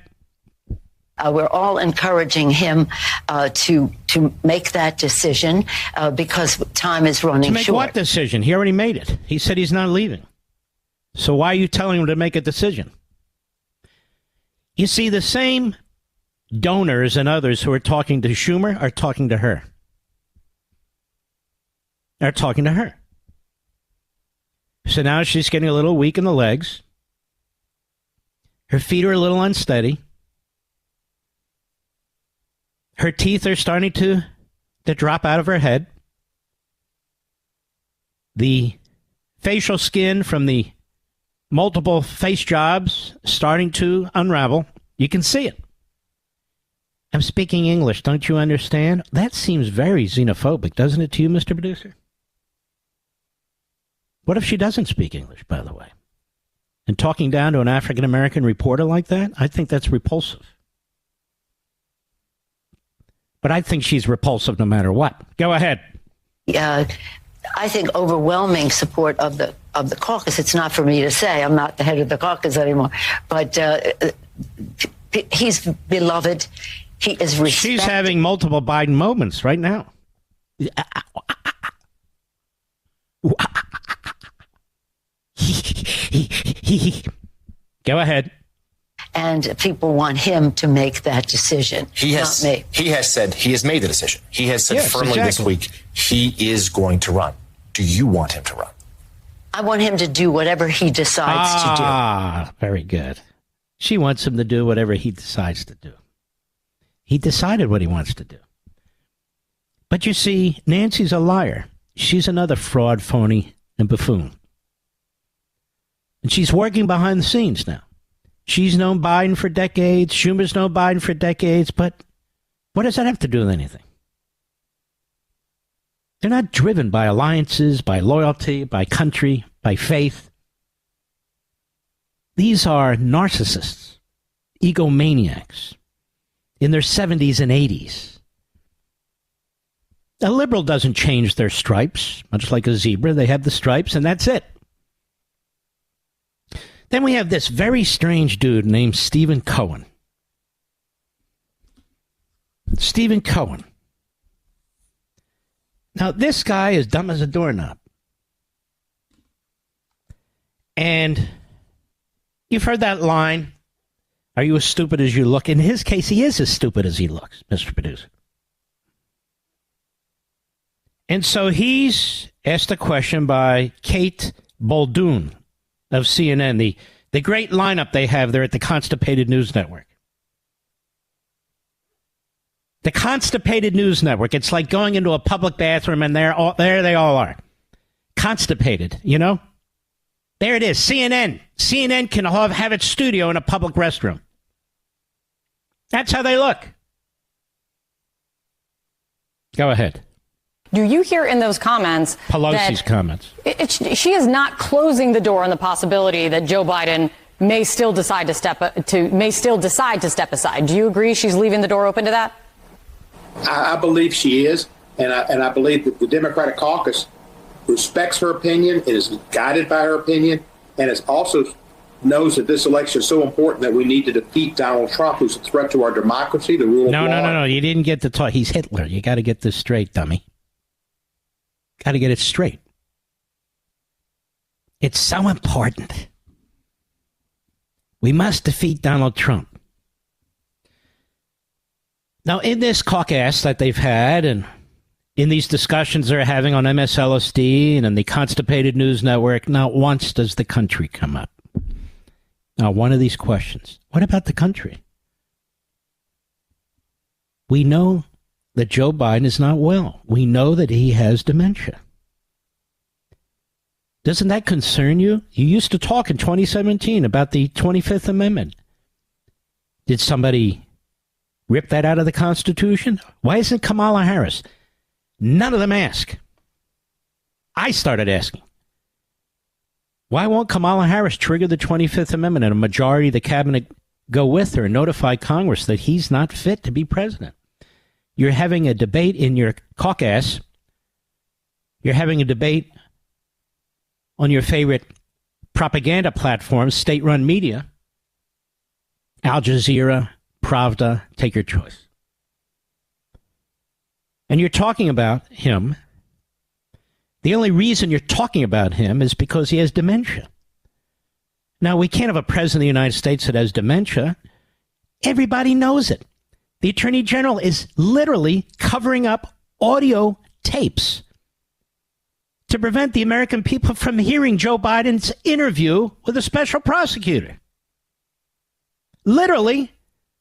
We're all encouraging him to make that decision because time is running short. To make what decision? He already made it. He said he's not leaving. So why are you telling him to make a decision? You see, the same donors and others who are talking to Schumer are talking to her. They're talking to her. So now she's getting a little weak in the legs. Her feet are a little unsteady. Her teeth are starting to drop out of her head. The facial skin from the multiple face jobs starting to unravel. You can see it. I'm speaking English. Don't you understand? That seems very xenophobic, doesn't it to you, Mr. Producer? What if she doesn't speak English, by the way? And talking down to an African-American reporter like that? I think that's repulsive. But I think she's repulsive no matter what. Go ahead. I think overwhelming support of the caucus. It's not for me to say. I'm not the head of the caucus anymore. But he's beloved. He is respected. She's having multiple Biden moments right now. Go ahead. And people want him to make that decision. Not me. He has said he has made the decision. He has said firmly this week he is going to run. Do you want him to run? I want him to do whatever he decides to do. Ah, very good. She wants him to do whatever he decides to do. He decided what he wants to do. But you see, Nancy's a liar. She's another fraud, phony, and buffoon. And she's working behind the scenes now. She's known Biden for decades. Schumer's known Biden for decades. But what does that have to do with anything? They're not driven by alliances, by loyalty, by country, by faith. These are narcissists, egomaniacs in their 70s and 80s. A liberal doesn't change their stripes, much like a zebra. They have the stripes, and that's it. Then we have this very strange dude named Stephen Cohen. Stephen Cohen. Now, this guy is dumb as a doorknob. And you've heard that line, are you as stupid as you look? In his case, he is as stupid as he looks, Mr. Producer. And so he's asked a question by Kate Bolduan of CNN, the great lineup they have there at the Constipated News Network. The Constipated News Network. It's like going into a public bathroom and there they all are. Constipated, you know? There it is, CNN. CNN can have its studio in a public restroom. That's how they look. Go ahead. Do you hear in those comments Pelosi's comments? She is not closing the door on the possibility that Joe Biden may still decide to step aside. Do you agree she's leaving the door open to that? I believe she is, and I believe that the Democratic caucus respects her opinion, is guided by her opinion, and is also knows that this election is so important that we need to defeat Donald Trump, who's a threat to our democracy, the rule of law. No. You didn't get the talk. He's Hitler. You got to get this straight, dummy. Got to get it straight. It's so important. We must defeat Donald Trump. Now, in this caucus that they've had, and in these discussions they're having on MSLSD and on the Constipated News Network, not once does the country come up. Now, one of these questions, what about the country? We know that Joe Biden is not well. We know that he has dementia. Doesn't that concern you? You used to talk in 2017 about the 25th Amendment. Did somebody rip that out of the Constitution? Why isn't Kamala Harris? None of them ask. I started asking. Why won't Kamala Harris trigger the 25th Amendment and a majority of the cabinet go with her and notify Congress that he's not fit to be president? You're having a debate in your caucus. You're having a debate on your favorite propaganda platforms, state-run media, Al Jazeera, Pravda, take your choice. And you're talking about him. The only reason you're talking about him is because he has dementia. Now, we can't have a president of the United States that has dementia. Everybody knows it. The Attorney General is literally covering up audio tapes to prevent the American people from hearing Joe Biden's interview with a special prosecutor. Literally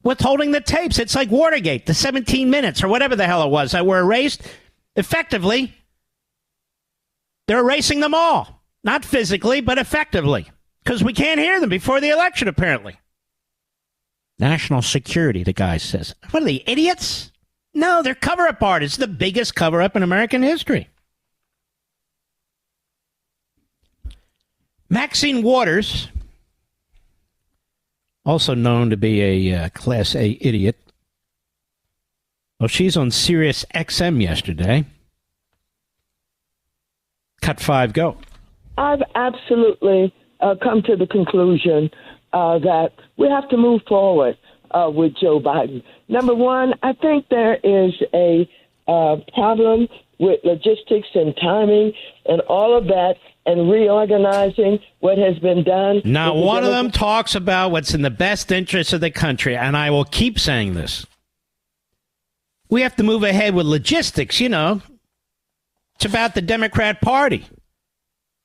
withholding the tapes. It's like Watergate, the 17 minutes or whatever the hell it was that were erased. Effectively, they're erasing them all. Not physically, but effectively. Because we can't hear them before the election, apparently. National security, the guy says. What are they, idiots? No, they're cover-up art. It's the biggest cover-up in American history. Maxine Waters, also known to be a Class A idiot. Well, she's on Sirius XM yesterday. Cut 5, go. I've absolutely come to the conclusion that we have to move forward with Joe Biden. Number one, I think there is a problem with logistics and timing and all of that, and reorganizing what has been done. Not one of them talks about what's in the best interest of the country, and I will keep saying this. We have to move ahead with logistics, you know. It's about the Democrat Party.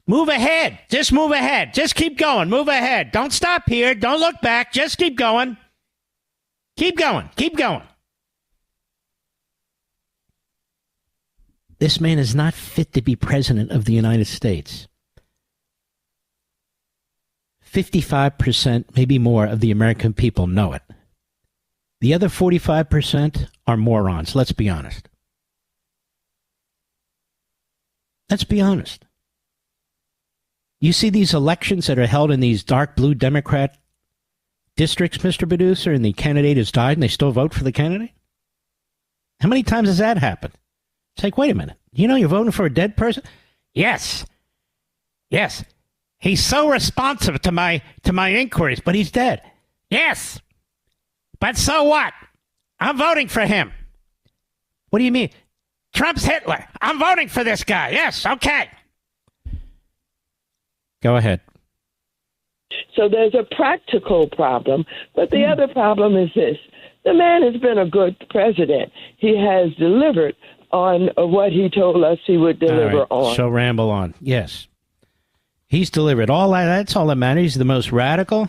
Move ahead. Just move ahead. Just keep going. Move ahead. Don't stop here. Don't look back. Just keep going. Keep going. Keep going. This man is not fit to be president of the United States. 55%, maybe more, of the American people know it. The other 45% are morons. Let's be honest. Let's be honest. You see these elections that are held in these dark blue Democrat districts, Mr. Producer, and the candidate has died and they still vote for the candidate? How many times has that happened? It's like, wait a minute. You know you're voting for a dead person? Yes. Yes. He's so responsive to my inquiries, but he's dead. Yes. But so what? I'm voting for him. What do you mean? Trump's Hitler. I'm voting for this guy. Yes, okay. Go ahead. So there's a practical problem, but the other problem is this. The man has been a good president. He has delivered on what he told us he would deliver on. So ramble on. Yes. He's delivered. All that, that's all that matters. He's the most radical,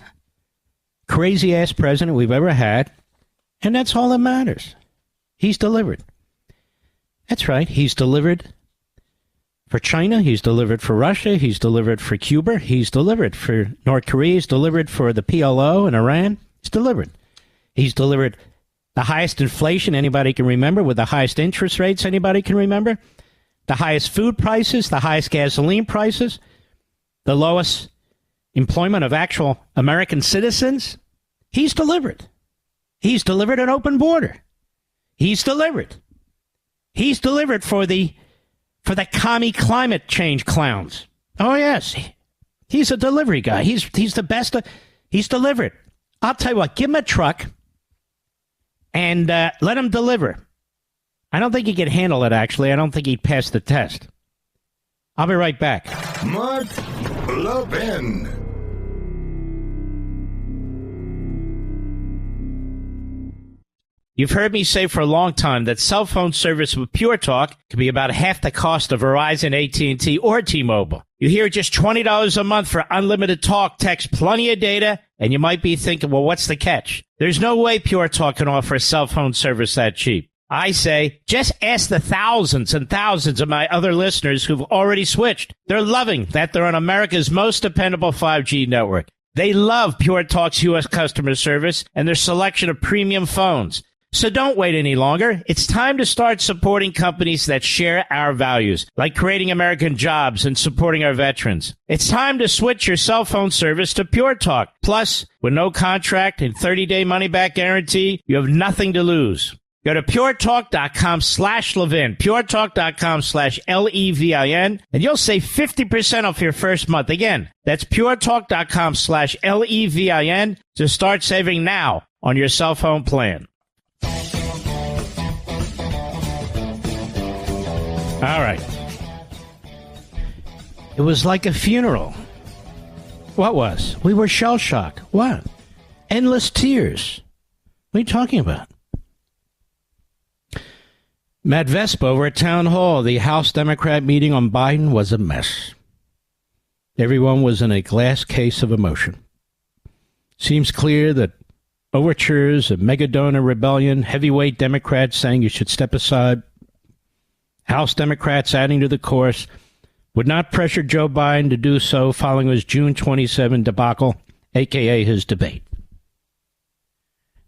crazy-ass president we've ever had, and that's all that matters. He's delivered. That's right. He's delivered for China. He's delivered for Russia. He's delivered for Cuba. He's delivered for North Korea. He's delivered for the PLO and Iran. He's delivered. He's delivered the highest inflation anybody can remember, with the highest interest rates anybody can remember, the highest food prices, the highest gasoline prices, the lowest employment of actual American citizens. He's delivered. He's delivered an open border. He's delivered. He's delivered for the commie climate change clowns. Oh, yes. He's a delivery guy. He's the best. He's delivered. I'll tell you what, give him a truck and let him deliver. I don't think he can handle it, actually. I don't think he'd pass the test. I'll be right back. Mark Levin. You've heard me say for a long time that cell phone service with Pure Talk can be about half the cost of Verizon, AT&T, or T-Mobile. You hear just $20 a month for unlimited talk, text, plenty of data, and you might be thinking, well, what's the catch? There's no way Pure Talk can offer a cell phone service that cheap. I say, just ask the thousands and thousands of my other listeners who've already switched. They're loving that they're on America's most dependable 5G network. They love Pure Talk's U.S. customer service and their selection of premium phones. So don't wait any longer. It's time to start supporting companies that share our values, like creating American jobs and supporting our veterans. It's time to switch your cell phone service to Pure Talk. Plus, with no contract and 30-day money-back guarantee, you have nothing to lose. Go to puretalk.com/Levin, puretalk.com/Levin, and you'll save 50% off your first month. Again, that's puretalk.com/Levin to start saving now on your cell phone plan. All right. It was like a funeral. What was? We were shell-shocked. What? Endless tears. What are you talking about? Matt Vespa over at Town Hall, the House Democrat meeting on Biden was a mess. Everyone was in a glass case of emotion. Seems clear that overtures of mega-donor rebellion, heavyweight Democrats saying you should step aside, House Democrats adding to the course, would not pressure Joe Biden to do so following his June 27 debacle, a.k.a. his debate.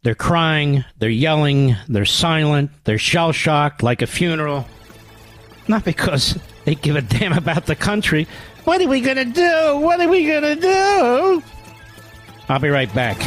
They're crying, they're yelling, they're silent, they're shell-shocked like a funeral. Not because they give a damn about the country. What are we going to do? What are we going to do? I'll be right back.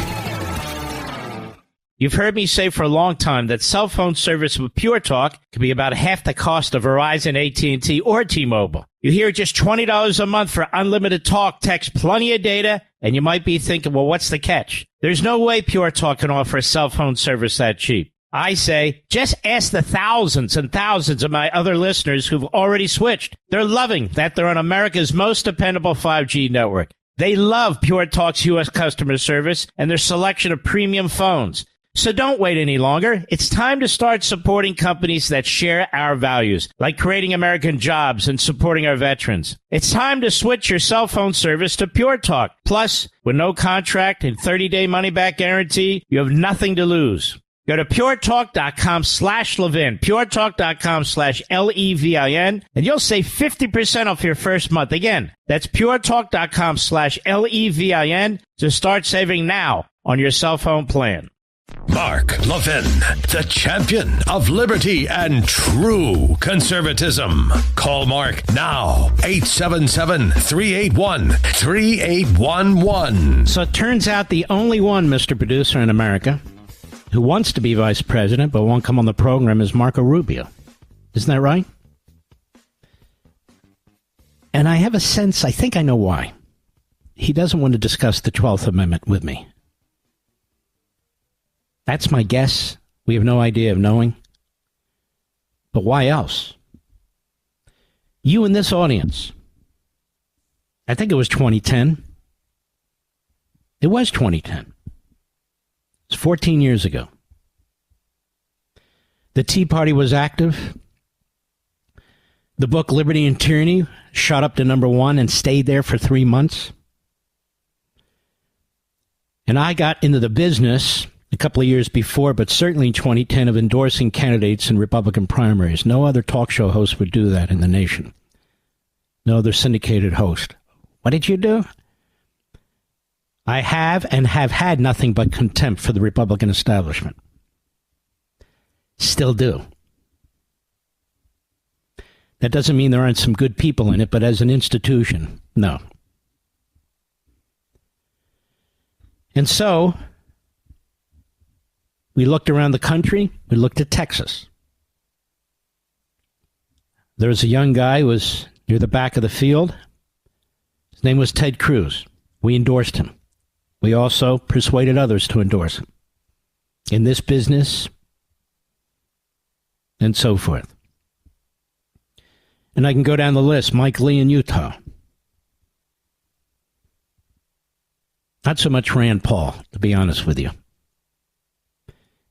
You've heard me say for a long time that cell phone service with Pure Talk can be about half the cost of Verizon, AT&T, or T-Mobile. You hear just $20 a month for unlimited talk, text, plenty of data, and you might be thinking, well, what's the catch? There's no way Pure Talk can offer a cell phone service that cheap. I say, just ask the thousands and thousands of my other listeners who've already switched. They're loving that they're on America's most dependable 5G network. They love Pure Talk's U.S. customer service and their selection of premium phones. So don't wait any longer. It's time to start supporting companies that share our values, like creating American jobs and supporting our veterans. It's time to switch your cell phone service to Pure Talk. Plus, with no contract and 30-day money-back guarantee, you have nothing to lose. Go to puretalk.com/Levin, puretalk.com/Levin, and you'll save 50% off your first month. Again, that's puretalk.com/Levin to start saving now on your cell phone plan. Mark Levin, the champion of liberty and true conservatism. Call Mark now, 877-381-3811. So it turns out the only one, Mr. Producer, in America who wants to be vice president but won't come on the program is Marco Rubio. Isn't that right? And I have a sense, I think I know why. He doesn't want to discuss the 12th Amendment with me. That's my guess. We have no idea of knowing. But why else? You in this audience, I think it was 2010. It was 2010. It's 14 years ago. The Tea Party was active. The book Liberty and Tyranny shot up to #1 and stayed there for 3 months. And I got into the business a couple of years before, but certainly in 2010, of endorsing candidates in Republican primaries. No other talk show host would do that in the nation. No other syndicated host. What did you do? I have and have had nothing but contempt for the Republican establishment. Still do. That doesn't mean there aren't some good people in it, but as an institution, no. And so we looked around the country. We looked at Texas. There was a young guy who was near the back of the field. His His name was Ted Cruz. We endorsed him. We also persuaded others to endorse him. In this business, and so forth. And I can go down the list. Mike Lee in Utah. Not so much Rand Paul, to be honest with you.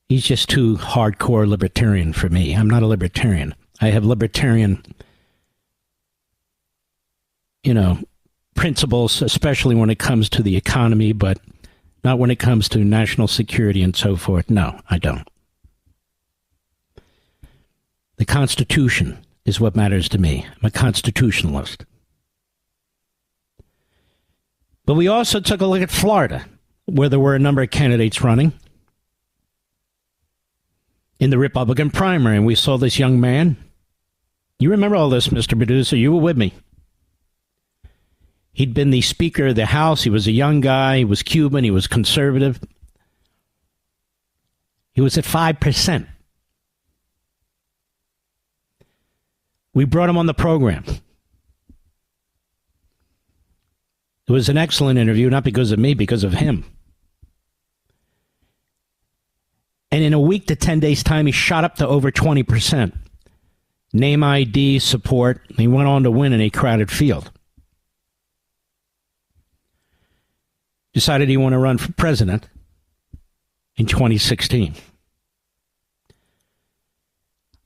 He's just too hardcore libertarian for me. I'm not a libertarian. I have libertarian, principles, especially when it comes to the economy, but not when it comes to national security and so forth. No, I don't. The Constitution is what matters to me. I'm a constitutionalist. But we also took a look at Florida, where there were a number of candidates running in the Republican primary, and we saw this young man. You remember all this, Mr. Producer. You were with me. He'd been the Speaker of the House. He was a young guy. He was Cuban. He was conservative. He was at 5%. We brought him on the program. It was an excellent interview, not because of me, because of him. And in a week to 10 days' time, he shot up to over 20%. Name ID, support. And he went on to win in a crowded field. Decided he wanted to run for president in 2016.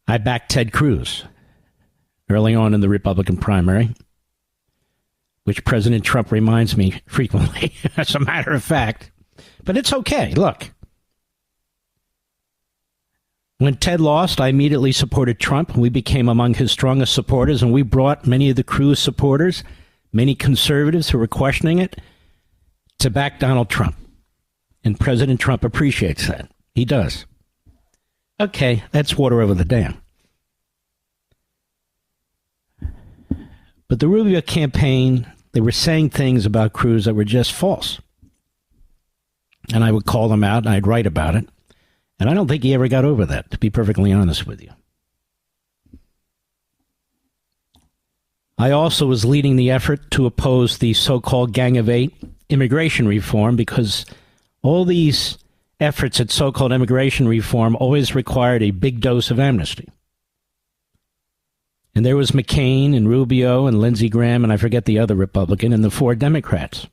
I backed Ted Cruz early on in the Republican primary, which President Trump reminds me frequently, as a matter of fact. But it's okay. Look, when Ted lost, I immediately supported Trump. We became among his strongest supporters, and we brought many of the Cruz supporters, many conservatives who were questioning it, to back Donald Trump. And President Trump appreciates that. He does. Okay, that's water over the dam. But the Rubio campaign, they were saying things about Cruz that were just false. And I would call them out, and I'd write about it. And I don't think he ever got over that, to be perfectly honest with you. I also was leading the effort to oppose the so-called Gang of Eight immigration reform, because all these efforts at so-called immigration reform always required a big dose of amnesty. And there was McCain and Rubio and Lindsey Graham, and I forget the other Republican, and the 4 Democrats.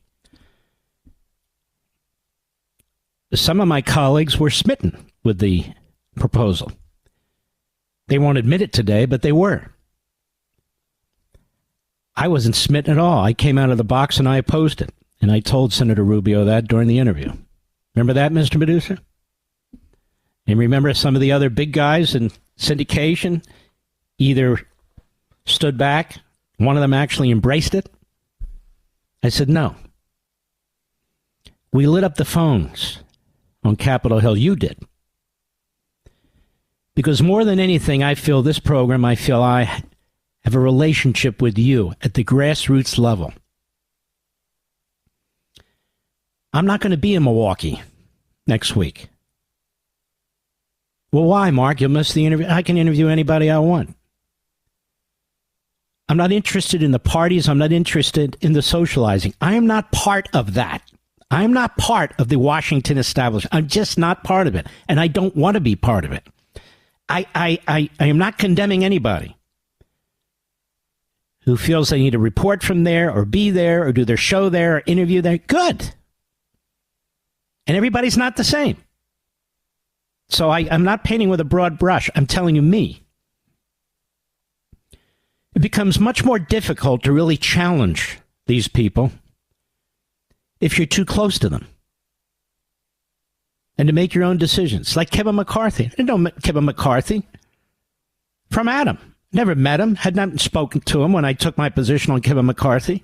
Some of my colleagues were smitten with the proposal. They won't admit it today, but they were. I wasn't smitten at all. I came out of the box and I opposed it. And I told Senator Rubio that during the interview. Remember that, Mr. Medusa? And remember some of the other big guys in syndication either stood back, one of them actually embraced it. I said, no. We lit up the phones on Capitol Hill. You did. Because more than anything, I feel I have a relationship with you at the grassroots level. I'm not going to be in Milwaukee next week. Well, why, Mark? You'll miss the interview. I can interview anybody I want. I'm not interested in the parties. I'm not interested in the socializing. I am not part of that. I am not part of the Washington establishment. I'm just not part of it. And I don't want to be part of it. I am not condemning anybody who feels they need to report from there or be there or do their show there or interview there. Good. And everybody's not the same. So I'm not painting with a broad brush. I'm telling you me. It becomes much more difficult to really challenge these people if you're too close to them. And to make your own decisions. Like Kevin McCarthy. I didn't know Kevin McCarthy from Adam. Never met him. Had not spoken to him when I took my position on Kevin McCarthy.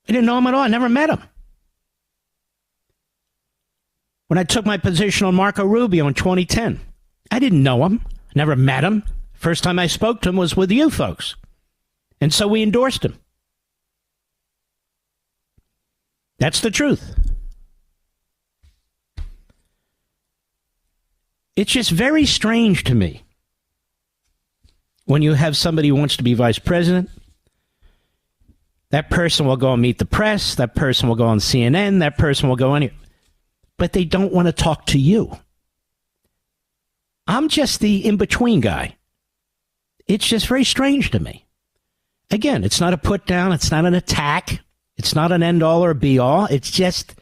I didn't know him at all. I never met him. When I took my position on Marco Rubio in 2010, I didn't know him. Never met him. First time I spoke to him was with you folks. And so we endorsed him. That's the truth. It's just very strange to me when you have somebody who wants to be vice president, That person will go and meet the press. That person will go on CNN. That person will go anywhere. But they don't want to talk to you. I'm just the in-between guy. It's just very strange to me. Again, it's not a put down. It's not an attack. It's not an end all or be all. It's just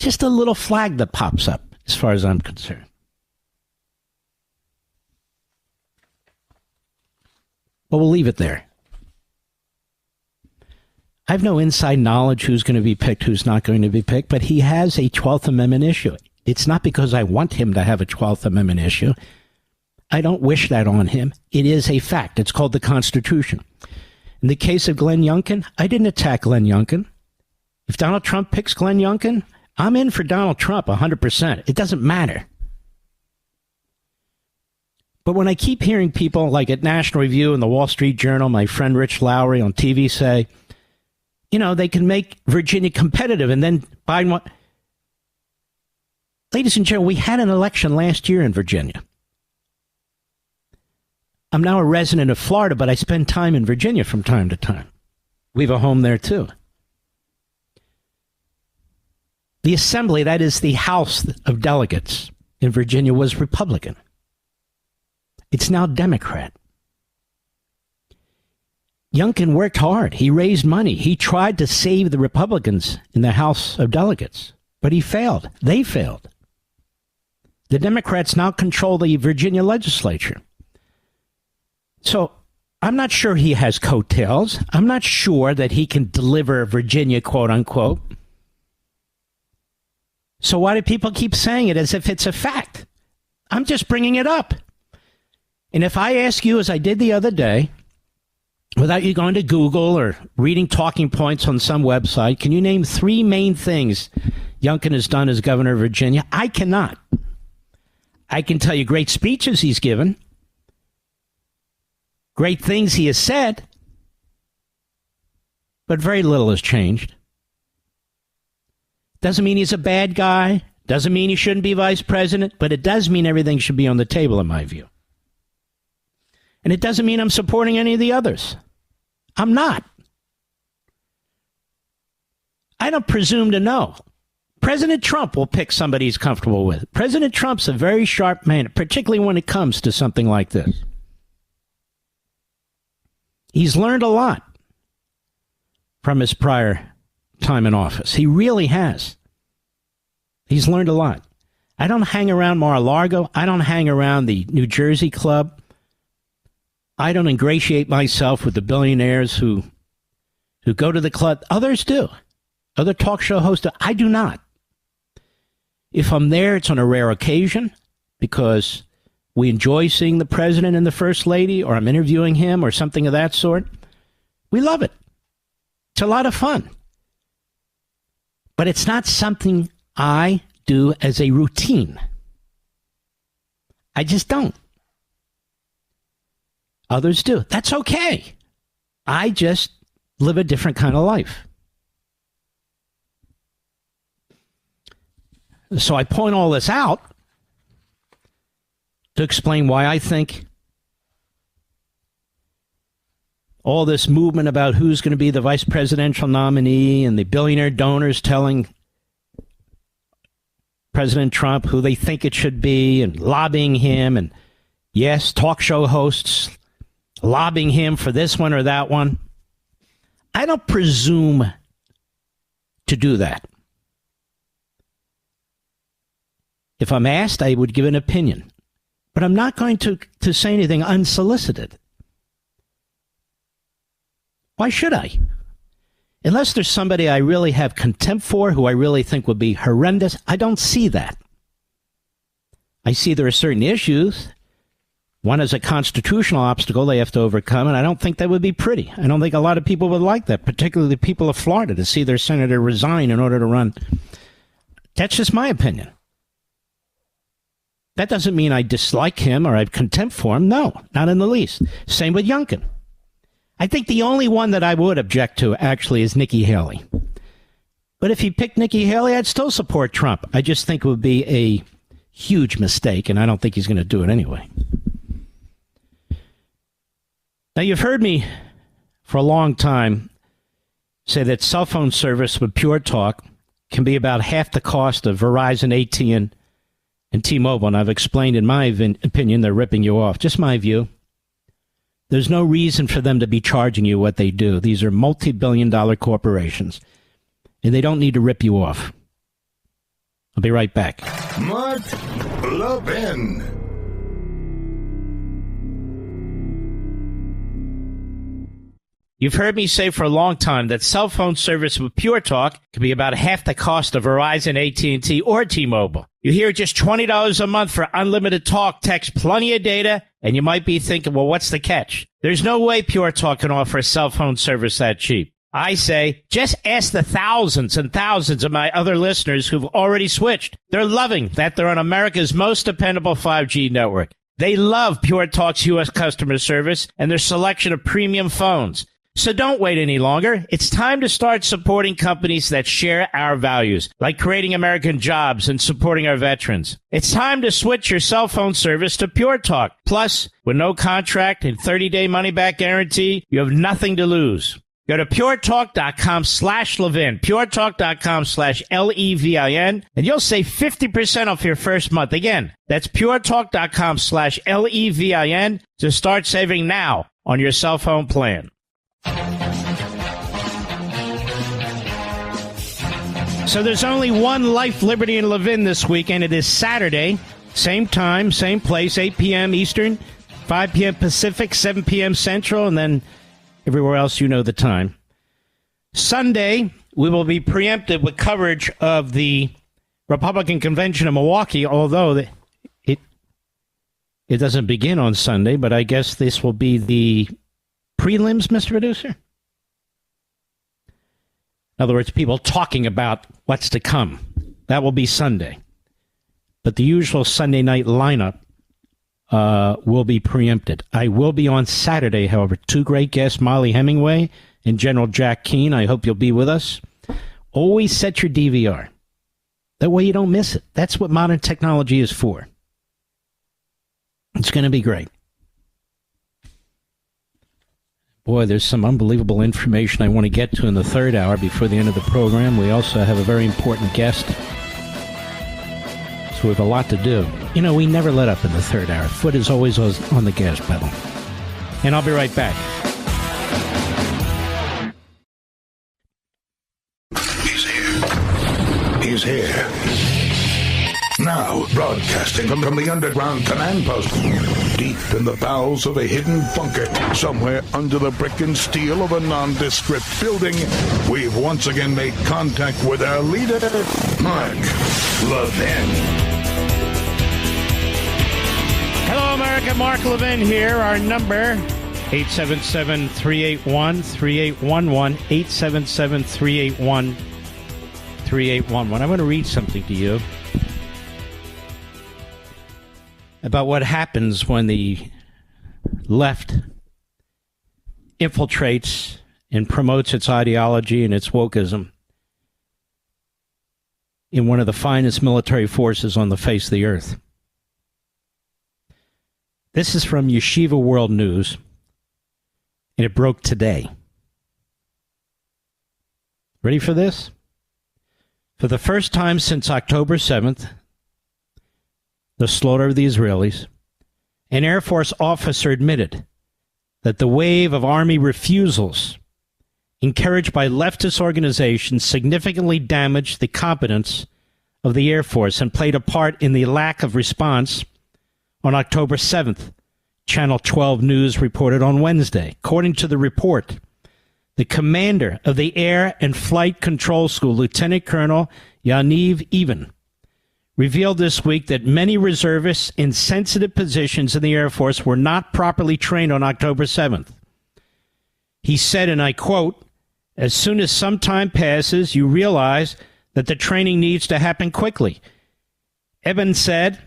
a little flag that pops up as far as I'm concerned. But we'll leave it there. I have no inside knowledge who's going to be picked, who's not going to be picked, but he has a 12th Amendment issue. It's not because I want him to have a 12th Amendment issue. I don't wish that on him. It is a fact. It's called the Constitution. In the case of Glenn Youngkin, I didn't attack Glenn Youngkin. If Donald Trump picks Glenn Youngkin, I'm in for Donald Trump 100%. It doesn't matter. But when I keep hearing people like at National Review and the Wall Street Journal, my friend Rich Lowry on TV say, you know, they can make Virginia competitive and then Biden won. Ladies and gentlemen, we had an election last year in Virginia. I'm now a resident of Florida, but I spend time in Virginia from time to time. We have a home there, too. The Assembly, that is the House of Delegates in Virginia, was Republican. It's now Democrat. Youngkin worked hard. He raised money. He tried to save the Republicans in the House of Delegates, but he failed. They failed. The Democrats now control the Virginia legislature. So I'm not sure he has coattails. I'm not sure that he can deliver Virginia, quote unquote. So why do people keep saying it as if it's a fact? I'm just bringing it up. And if I ask you, as I did the other day, without you going to Google or reading talking points on some website, can you name 3 main things Youngkin has done as governor of Virginia? I cannot. I can tell you great speeches he's given, great things he has said, but very little has changed. Doesn't mean he's a bad guy. Doesn't mean he shouldn't be vice president, but it does mean everything should be on the table, in my view. And it doesn't mean I'm supporting any of the others. I'm not. I don't presume to know. President Trump will pick somebody he's comfortable with. President Trump's a very sharp man, particularly when it comes to something like this. He's learned a lot from his prior time in office. He really has. He's learned a lot. I don't hang around Mar-a-Lago. I don't hang around the New Jersey Club. I don't ingratiate myself with the billionaires who go to the club. Others do. Other talk show hosts do. I do not. If I'm there, it's on a rare occasion because we enjoy seeing the president and the first lady, or I'm interviewing him or something of that sort. We love it. It's a lot of fun. But it's not something I do as a routine. I just don't. Others do. That's okay. I just live a different kind of life. So I point all this out to explain why I think all this movement about who's going to be the vice presidential nominee and the billionaire donors telling President Trump who they think it should be and lobbying him, and yes, talk show hosts lobbying him for this one or that one. I don't presume to do that. If I'm asked, I would give an opinion. But I'm not going to say anything unsolicited. Why should I? Unless there's somebody I really have contempt for, who I really think would be horrendous, I don't see that. I see there are certain issues. One is a constitutional obstacle they have to overcome, and I don't think that would be pretty. I don't think a lot of people would like that, particularly the people of Florida, to see their senator resign in order to run. That's just my opinion. That doesn't mean I dislike him or I have contempt for him. No, not in the least. Same with Youngkin. I think the only one that I would object to, actually, is Nikki Haley. But if he picked Nikki Haley, I'd still support Trump. I just think it would be a huge mistake, and I don't think he's going to do it anyway. Now, you've heard me for a long time say that cell phone service with Pure Talk can be about half the cost of Verizon, AT&T, and T-Mobile. And I've explained, in my opinion, they're ripping you off. Just my view. There's no reason for them to be charging you what they do. These are multi-billion-dollar corporations, and they don't need to rip you off. I'll be right back. Mark Levin. You've heard me say for a long time that cell phone service with Pure Talk can be about half the cost of Verizon, AT&T, or T-Mobile. You hear just $20 a month for unlimited talk, text, plenty of data, and you might be thinking, well, what's the catch? There's no way Pure Talk can offer a cell phone service that cheap. I say, just ask the thousands and thousands of my other listeners who've already switched. They're loving that they're on America's most dependable 5G network. They love Pure Talk's U.S. customer service and their selection of premium phones. So don't wait any longer. It's time to start supporting companies that share our values, like creating American jobs and supporting our veterans. It's time to switch your cell phone service to Pure Talk. Plus, with no contract and 30-day money-back guarantee, you have nothing to lose. Go to puretalk.com/Levin, puretalk.com/Levin, and you'll save 50% off your first month. Again, that's puretalk.com/Levin to start saving now on your cell phone plan. So there's only one Life, Liberty, and Levin this weekend. It is Saturday, same time, same place, 8 p.m. Eastern, 5 p.m. Pacific, 7 p.m. Central, and then everywhere else you know the time. Sunday, we will be preempted with coverage of the Republican convention in Milwaukee, although it doesn't begin on Sunday, but I guess this will be the prelims, Mr. Producer? In other words, people talking about what's to come. That will be Sunday. But the usual Sunday night lineup will be preempted. I will be on Saturday, however. Two great guests, Molly Hemingway and General Jack Keane. I hope you'll be with us. Always set your DVR. That way you don't miss it. That's what modern technology is for. It's going to be great. Boy, there's some unbelievable information I want to get to in the third hour before the end of the program. We also have a very important guest. So we have a lot to do. You know, we never let up in the third hour. Foot is always on the gas pedal. And I'll be right back. He's here. Now, broadcasting from the underground command post, deep in the bowels of a hidden bunker, somewhere under the brick and steel of a nondescript building, we've once again made contact with our leader, Mark Levin. Hello, America. Mark Levin here. Our number, 877-381-3811, 877-381-3811. I want to read something to you about what happens when the left infiltrates and promotes its ideology and its wokeism in one of the finest military forces on the face of the earth. This is from Yeshiva World News, and it broke today. Ready for this? For the first time since October 7th, the slaughter of the Israelis, an Air Force officer admitted that the wave of Army refusals encouraged by leftist organizations significantly damaged the competence of the Air Force and played a part in the lack of response on October 7th, Channel 12 News reported on Wednesday. According to the report, the commander of the Air and Flight Control School, Lieutenant Colonel Yaniv Even, revealed this week that many reservists in sensitive positions in the Air Force were not properly trained on October 7th. He said, and I quote, "As soon as some time passes, you realize that the training needs to happen quickly." Eben said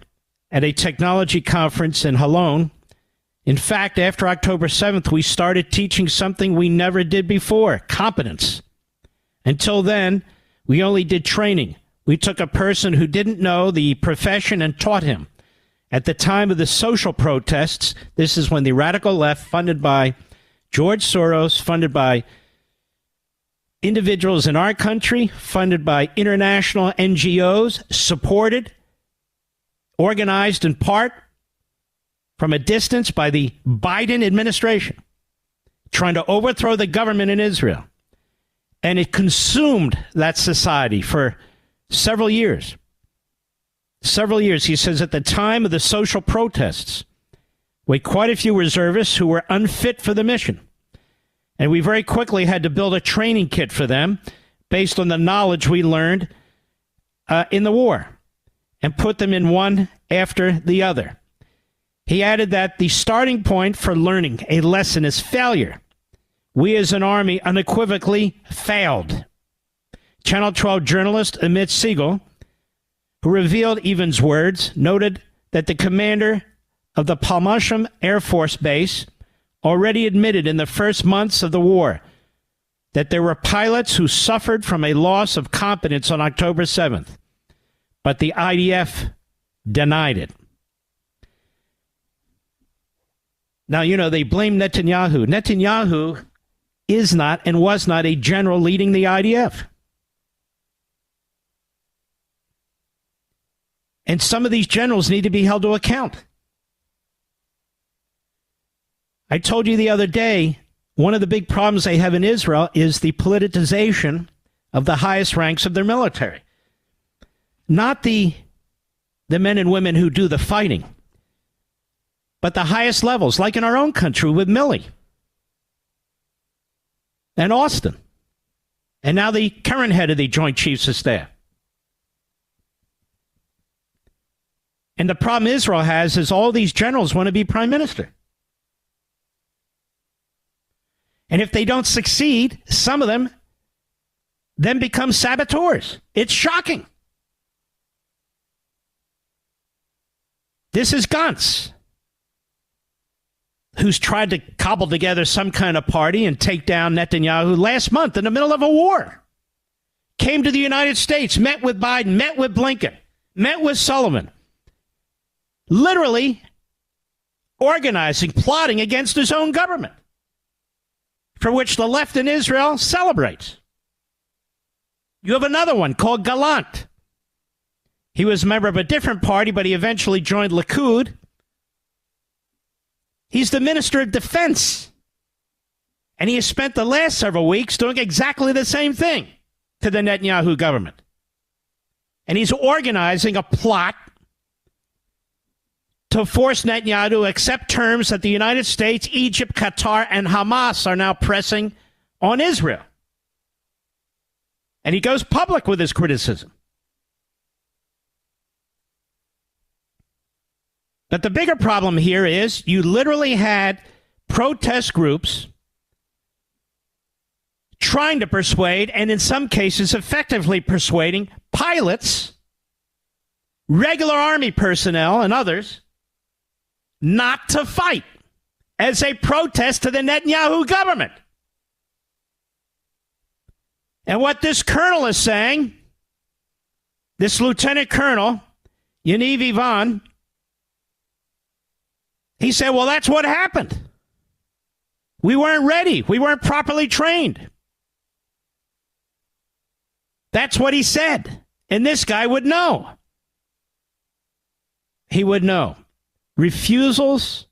at a technology conference in Holon, "In fact, after October 7th, we started teaching something we never did before, competence. Until then, we only did training. We took a person who didn't know the profession and taught him. At the time of the social protests," this is when the radical left, funded by George Soros, funded by individuals in our country, funded by international NGOs, supported, organized in part from a distance by the Biden administration, trying to overthrow the government in Israel. And it consumed that society for several years. Several years. He says at the time of the social protests, we had quite a few reservists who were unfit for the mission. And we very quickly had to build a training kit for them based on the knowledge we learned in the war and put them in one after the other. He added that the starting point for learning a lesson is failure. We as an army unequivocally failed. Channel 12 journalist Amit Siegel, who revealed Evan's words, noted that the commander of the Palmasham Air Force Base already admitted in the first months of the war that there were pilots who suffered from a loss of competence on October 7th, but the IDF denied it. Now, you know, they blame Netanyahu. Netanyahu is not and was not a general leading the IDF. And some of these generals need to be held to account. I told you the other day, one of the big problems they have in Israel is the politicization of the highest ranks of their military. Not the men and women who do the fighting, but the highest levels, like in our own country with Milley and Austin, and now the current head of the Joint Chiefs of Staff. And the problem Israel has is all these generals want to be prime minister. And if they don't succeed, some of them then become saboteurs. It's shocking. This is Gantz, who's tried to cobble together some kind of party and take down Netanyahu last month in the middle of a war. Came to the United States, met with Biden, met with Blinken, met with Sullivan. Literally organizing, plotting against his own government, for which the left in Israel celebrates. You have another one called Gallant. He was a member of a different party, but he eventually joined Likud. He's the Minister of Defense. And he has spent the last several weeks doing exactly the same thing to the Netanyahu government. And he's organizing a plot to force Netanyahu to accept terms that the United States, Egypt, Qatar, and Hamas are now pressing on Israel. And he goes public with his criticism. But the bigger problem here is you literally had protest groups trying to persuade, and in some cases effectively persuading, pilots, regular army personnel, and others not to fight as a protest to the Netanyahu government. And what this colonel is saying, this lieutenant colonel, Yaniv Ivan, he said, well, that's what happened. We weren't ready. We weren't properly trained. That's what he said. And this guy would know. He would know. Refusals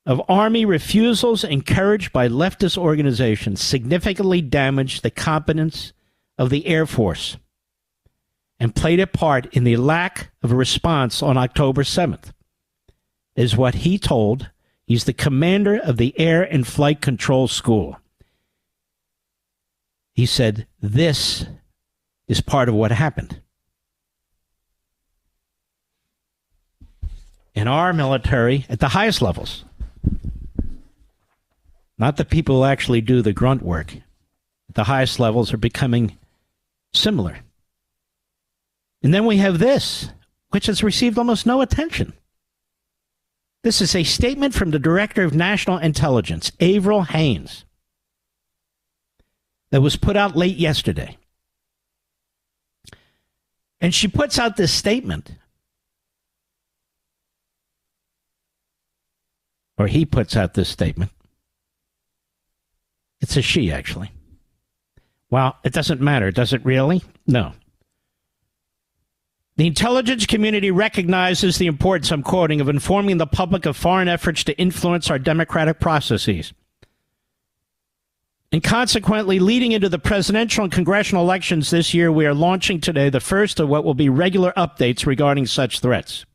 of Army refusals encouraged by leftist organizations significantly damaged the competence of the Air Force and played a part in the lack of a response on October 7th, is what he told. He's the commander of the Air and Flight Control School. He said, this is part of what happened. In our military, at the highest levels, not the people who actually do the grunt work, at the highest levels are becoming similar. And then we have this, which has received almost no attention. This is a statement from the Director of National Intelligence, Avril Haines, that was put out late yesterday. And she puts out this statement, or he puts out this statement. It's a she, actually. Well, it doesn't matter. Does it really? No. The intelligence community recognizes the importance, I'm quoting, of informing the public of foreign efforts to influence our democratic processes. And consequently, leading into the presidential and congressional elections this year, we are launching today the first of what will be regular updates regarding such threats.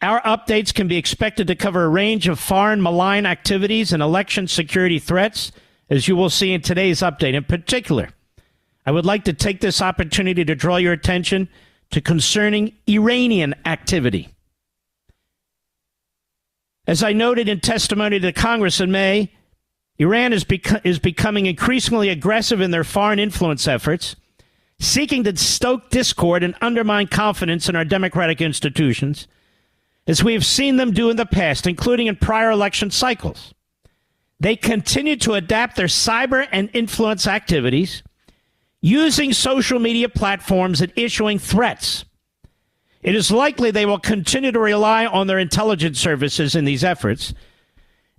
Our updates can be expected to cover a range of foreign malign activities and election security threats, as you will see in today's update. In particular, I would like to take this opportunity to draw your attention to concerning Iranian activity. As I noted in testimony to Congress in May, Iran is becoming increasingly aggressive in their foreign influence efforts, seeking to stoke discord and undermine confidence in our democratic institutions, as we have seen them do in the past, including in prior election cycles. They continue to adapt their cyber and influence activities, using social media platforms and issuing threats. It is likely they will continue to rely on their intelligence services in these efforts,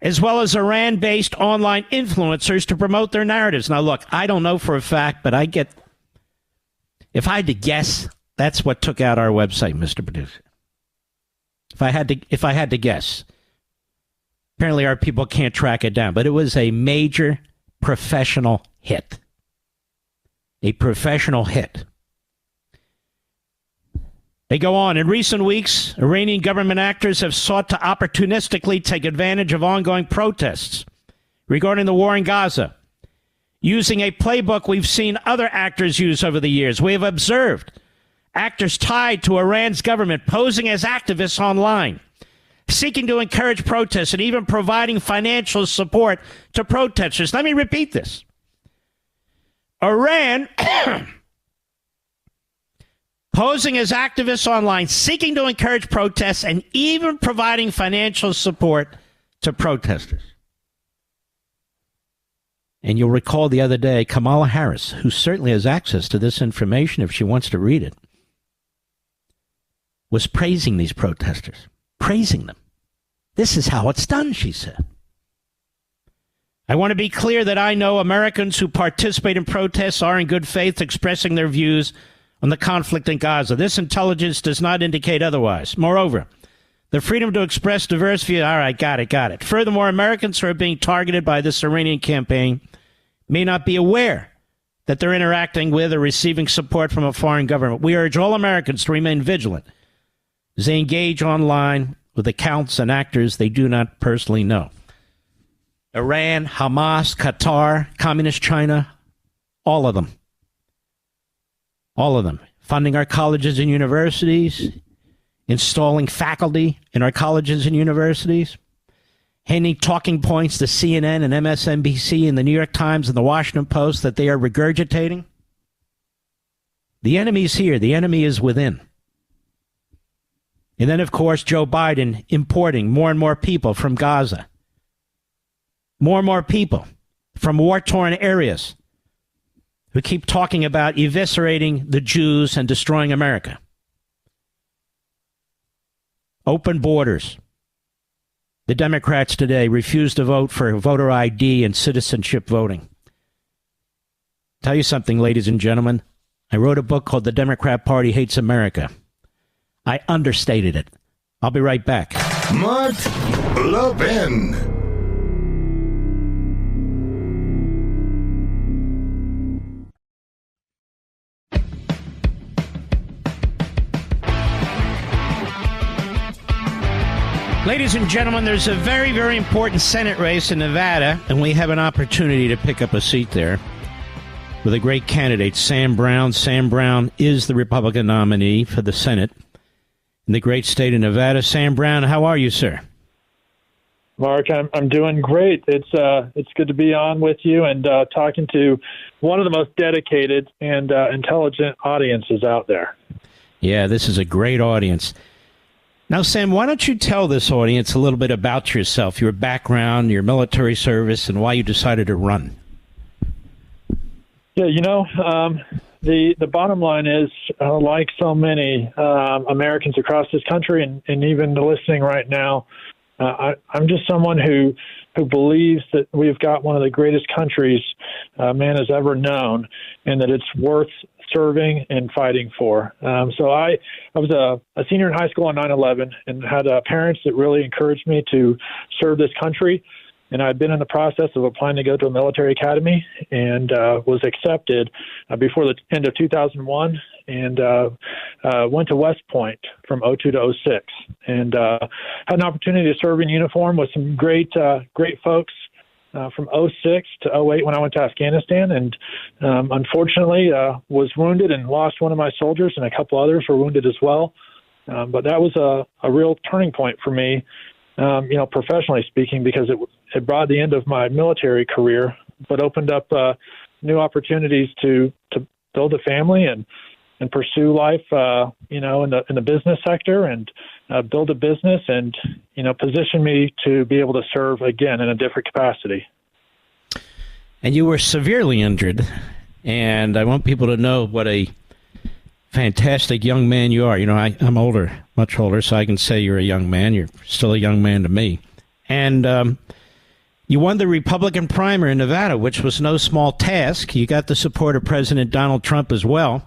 as well as Iran-based online influencers to promote their narratives. Now, look, I don't know for a fact, but if I had to guess, that's what took out our website, Mr. Producer. If I had to guess. Apparently our people can't track it down, but it was a major professional hit. A professional hit. They go on. In recent weeks, Iranian government actors have sought to opportunistically take advantage of ongoing protests regarding the war in Gaza, using a playbook we've seen other actors use over the years. We have observed actors tied to Iran's government posing as activists online, seeking to encourage protests and even providing financial support to protesters. Let me repeat this. Iran posing as activists online, seeking to encourage protests and even providing financial support to protesters. And you'll recall the other day, Kamala Harris, who certainly has access to this information if she wants to read it, was praising these protesters, praising them. This is how it's done, she said. I want to be clear that I know Americans who participate in protests are in good faith expressing their views on the conflict in Gaza. This intelligence does not indicate otherwise. Moreover, the freedom to express diverse views. All right, got it. Furthermore, Americans who are being targeted by this Iranian campaign may not be aware that they're interacting with or receiving support from a foreign government. We urge all Americans to remain vigilant as they engage online with accounts and actors they do not personally know. Iran, Hamas, Qatar, Communist China, all of them. All of them. Funding our colleges and universities, installing faculty in our colleges and universities, handing talking points to CNN and MSNBC and the New York Times and the Washington Post that they are regurgitating. The enemy's here. The enemy is within. And then, of course, Joe Biden importing more and more people from Gaza. More and more people from war-torn areas who keep talking about eviscerating the Jews and destroying America. Open borders. The Democrats today refuse to vote for voter ID and citizenship voting. Tell you something, ladies and gentlemen. I wrote a book called The Democrat Party Hates America. I understated it. I'll be right back. Mark Levin. Ladies and gentlemen, there's a very, very important Senate race in Nevada, and we have an opportunity to pick up a seat there with a great candidate, Sam Brown. Sam Brown is the Republican nominee for the Senate in the great state of Nevada. Sam Brown, how are you, sir? Mark, I'm doing great. It's good to be on with you and talking to one of the most dedicated and intelligent audiences out there. Yeah, this is a great audience. Now, Sam, why don't you tell this audience a little bit about yourself, your background, your military service, and why you decided to run? Yeah, the bottom line is, like so many Americans across this country and even listening right now, I'm just someone who believes that we've got one of the greatest countries man has ever known, and that it's worth serving and fighting for. So I was a senior in high school on 9/11 and had parents that really encouraged me to serve this country. And I'd been in the process of applying to go to a military academy and was accepted before the end of 2001 and went to West Point from 02 to 06 and had an opportunity to serve in uniform with some great folks from 06 to 08 when I went to Afghanistan, and unfortunately was wounded and lost one of my soldiers, and a couple others were wounded as well. But that was a real turning point for me, professionally speaking, because it brought the end of my military career, but opened up new opportunities to build a family and pursue life, in the business sector and build a business and, position me to be able to serve again in a different capacity. And you were severely injured, and I want people to know what a fantastic young man you are. I'm older, much older, so I can say you're a young man. You're still a young man to me. And you won the Republican primary in Nevada, which was no small task. You got the support of President Donald Trump as well.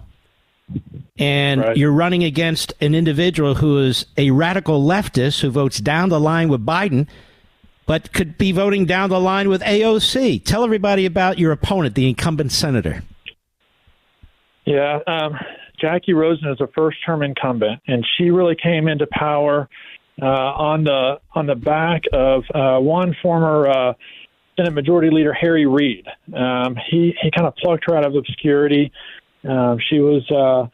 And right. You're running against an individual who is a radical leftist who votes down the line with Biden, but could be voting down the line with AOC. Tell everybody about your opponent, the incumbent senator. Yeah, Jackie Rosen is a first-term incumbent, and she really came into power on the back of one former Senate Majority Leader Harry Reid. He kind of plucked her out of obscurity. She was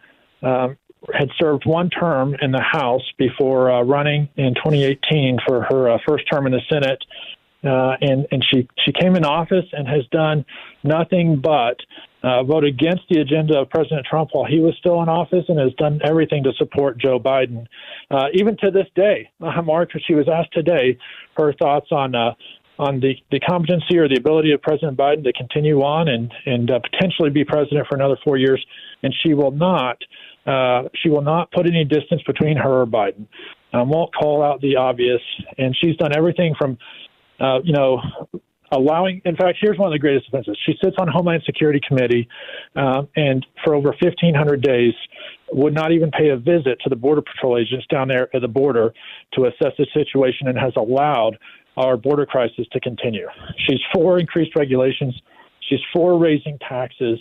had served one term in the House before running in 2018 for her first term in the Senate, and she came in office and has done nothing but vote against the agenda of President Trump while he was still in office, and has done everything to support Joe Biden. Even to this day, Mark, she was asked today her thoughts on the competency or the ability of President Biden to continue on and potentially be president for another 4 years, and she will not put any distance between her or Biden. Won't call out the obvious, and she's done everything from allowing. In fact, here's one of the greatest offenses. She sits on Homeland Security Committee, and for over 1,500 days would not even pay a visit to the Border Patrol agents down there at the border to assess the situation, and has allowed our border crisis to continue. She's for increased regulations. She's for raising taxes.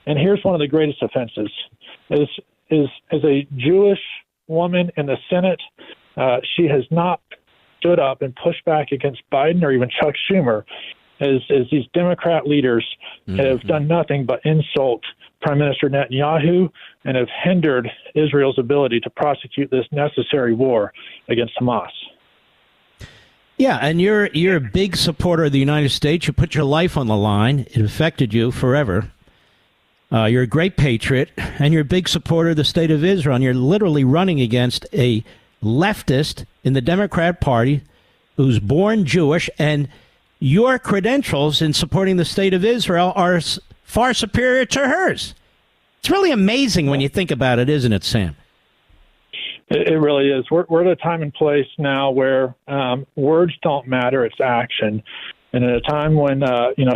And here's one of the greatest offenses: is as a Jewish woman in the Senate, she has not stood up and pushed back against Biden or even Chuck Schumer, as these Democrat leaders have done nothing but insult Prime Minister Netanyahu and have hindered Israel's ability to prosecute this necessary war against Hamas. Yeah, and you're a big supporter of the United States. You put your life on the line. It affected you forever. You're a great patriot, and you're a big supporter of the state of Israel, and you're literally running against a leftist in the Democrat Party who's born Jewish, and your credentials in supporting the state of Israel are far superior to hers. It's really amazing when you think about it, isn't it, Sam? It really is. We're at a time and place now where words don't matter; it's action. And at a time when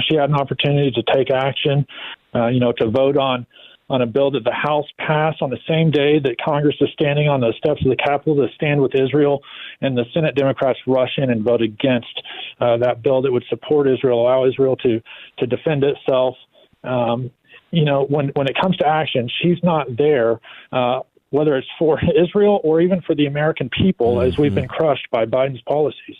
she had an opportunity to take action, to vote on a bill that the House passed on the same day that Congress is standing on the steps of the Capitol to stand with Israel, and the Senate Democrats rush in and vote against that bill that would support Israel, allow Israel to defend itself. When it comes to action, she's not there. Whether it's for Israel or even for the American people, as we've been crushed by Biden's policies.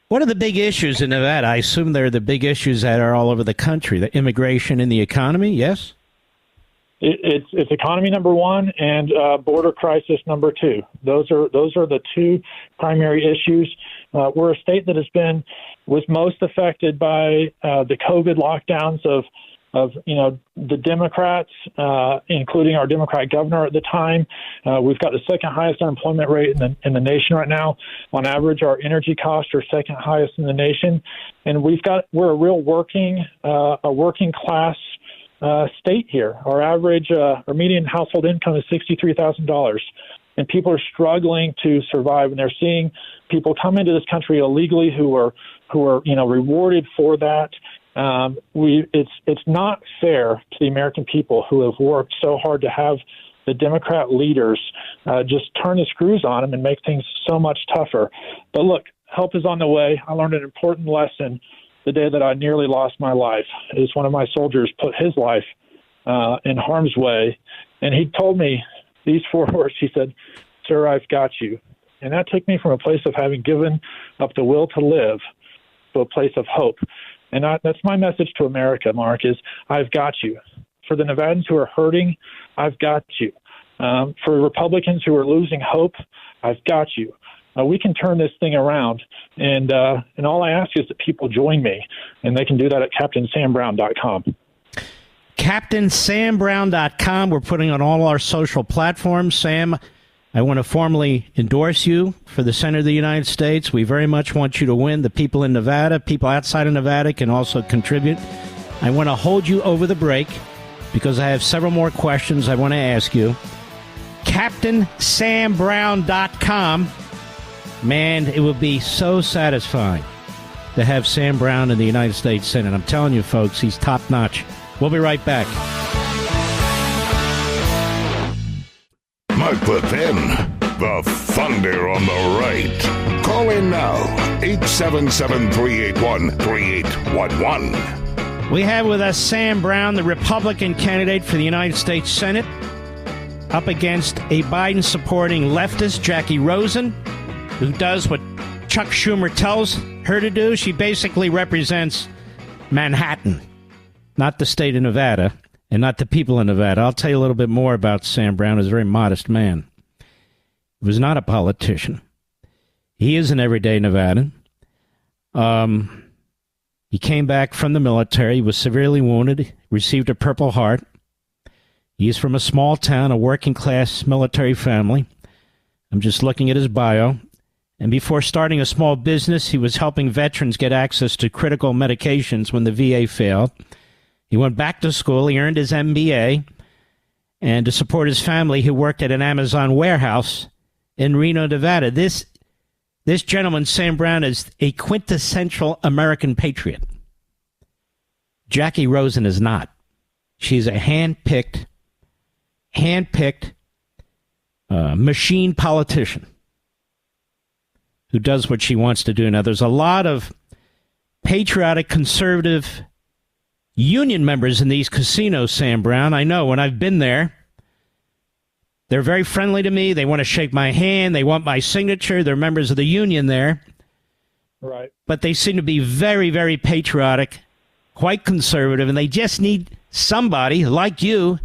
What are the big issues in Nevada? I assume they're the big issues that are all over the country. The immigration and the economy, yes? It's economy number one and border crisis number two. Those are the two primary issues. We're a state that was most affected by the COVID lockdowns of the Democrats, including our Democrat governor at the time. We've got the second highest unemployment rate in the nation right now. On average, our energy costs are second highest in the nation, and we're a real working class state here. Our average, our median household income is $63,000. and people are struggling to survive, and they're seeing people come into this country illegally who are rewarded for that. It's not fair to the American people who have worked so hard to have the Democrat leaders just turn the screws on them and make things so much tougher. But look, help is on the way. I learned an important lesson the day that I nearly lost my life. Is one of my soldiers put his life in harm's way, and he told me these 4 words. He said, "Sir, I've got you." And that took me from a place of having given up the will to live to a place of hope. And that's my message to America, Mark, is I've got you. For the Nevadans who are hurting, I've got you. For Republicans who are losing hope, I've got you. We can turn this thing around. And all I ask is that people join me. And they can do that at CaptainSamBrown.com. CaptainSamBrown.com. We're putting on all our social platforms. Sam, I want to formally endorse you for the Senate of the United States. We very much want you to win. The people in Nevada, people outside of Nevada can also contribute. I want to hold you over the break because I have several more questions I want to ask you. CaptainSamBrown.com. Man, it would be so satisfying to have Sam Brown in the United States Senate. I'm telling you, folks, he's top-notch. We'll be right back. Mark Levin, the thunder on the right. Call in now, 877-381-3811. We have with us Sam Brown, the Republican candidate for the United States Senate, up against a Biden-supporting leftist, Jackie Rosen, who does what Chuck Schumer tells her to do. She basically represents Manhattan, not the state of Nevada, and not the people in Nevada. I'll tell you a little bit more about Sam Brown. He's a very modest man. He was not a politician. He is an everyday Nevadan. He came back from the military. He was severely wounded, received a Purple Heart. He's from a small town, a working-class military family. I'm just looking at his bio. And before starting a small business, he was helping veterans get access to critical medications when the VA failed. He went back to school. He earned his MBA. And to support his family, he worked at an Amazon warehouse in Reno, Nevada. This gentleman, Sam Brown, is a quintessential American patriot. Jackie Rosen is not. She's a hand-picked machine politician who does what she wants to do. Now, there's a lot of patriotic, conservative union members in these casinos, Sam Brown. I know when I've been there, they're very friendly to me. They want to shake my hand. They want my signature. They're members of the union there. Right. But they seem to be very, very patriotic, quite conservative, and they just need somebody like you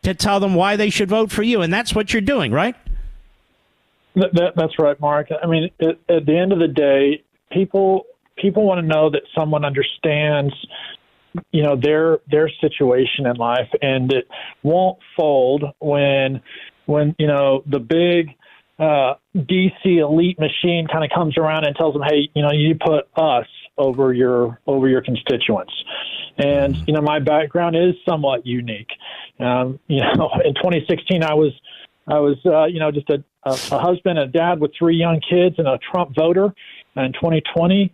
to tell them why they should vote for you. And that's what you're doing, right? That's right, Mark. I mean, at the end of the day, people want to know that someone understands, their situation in life, and it won't fold when the big DC elite machine kind of comes around and tells them, hey, you put us over your constituents. And my background is somewhat unique. In 2016, I was just a husband, a dad with 3 young kids, and a Trump voter. In 2020,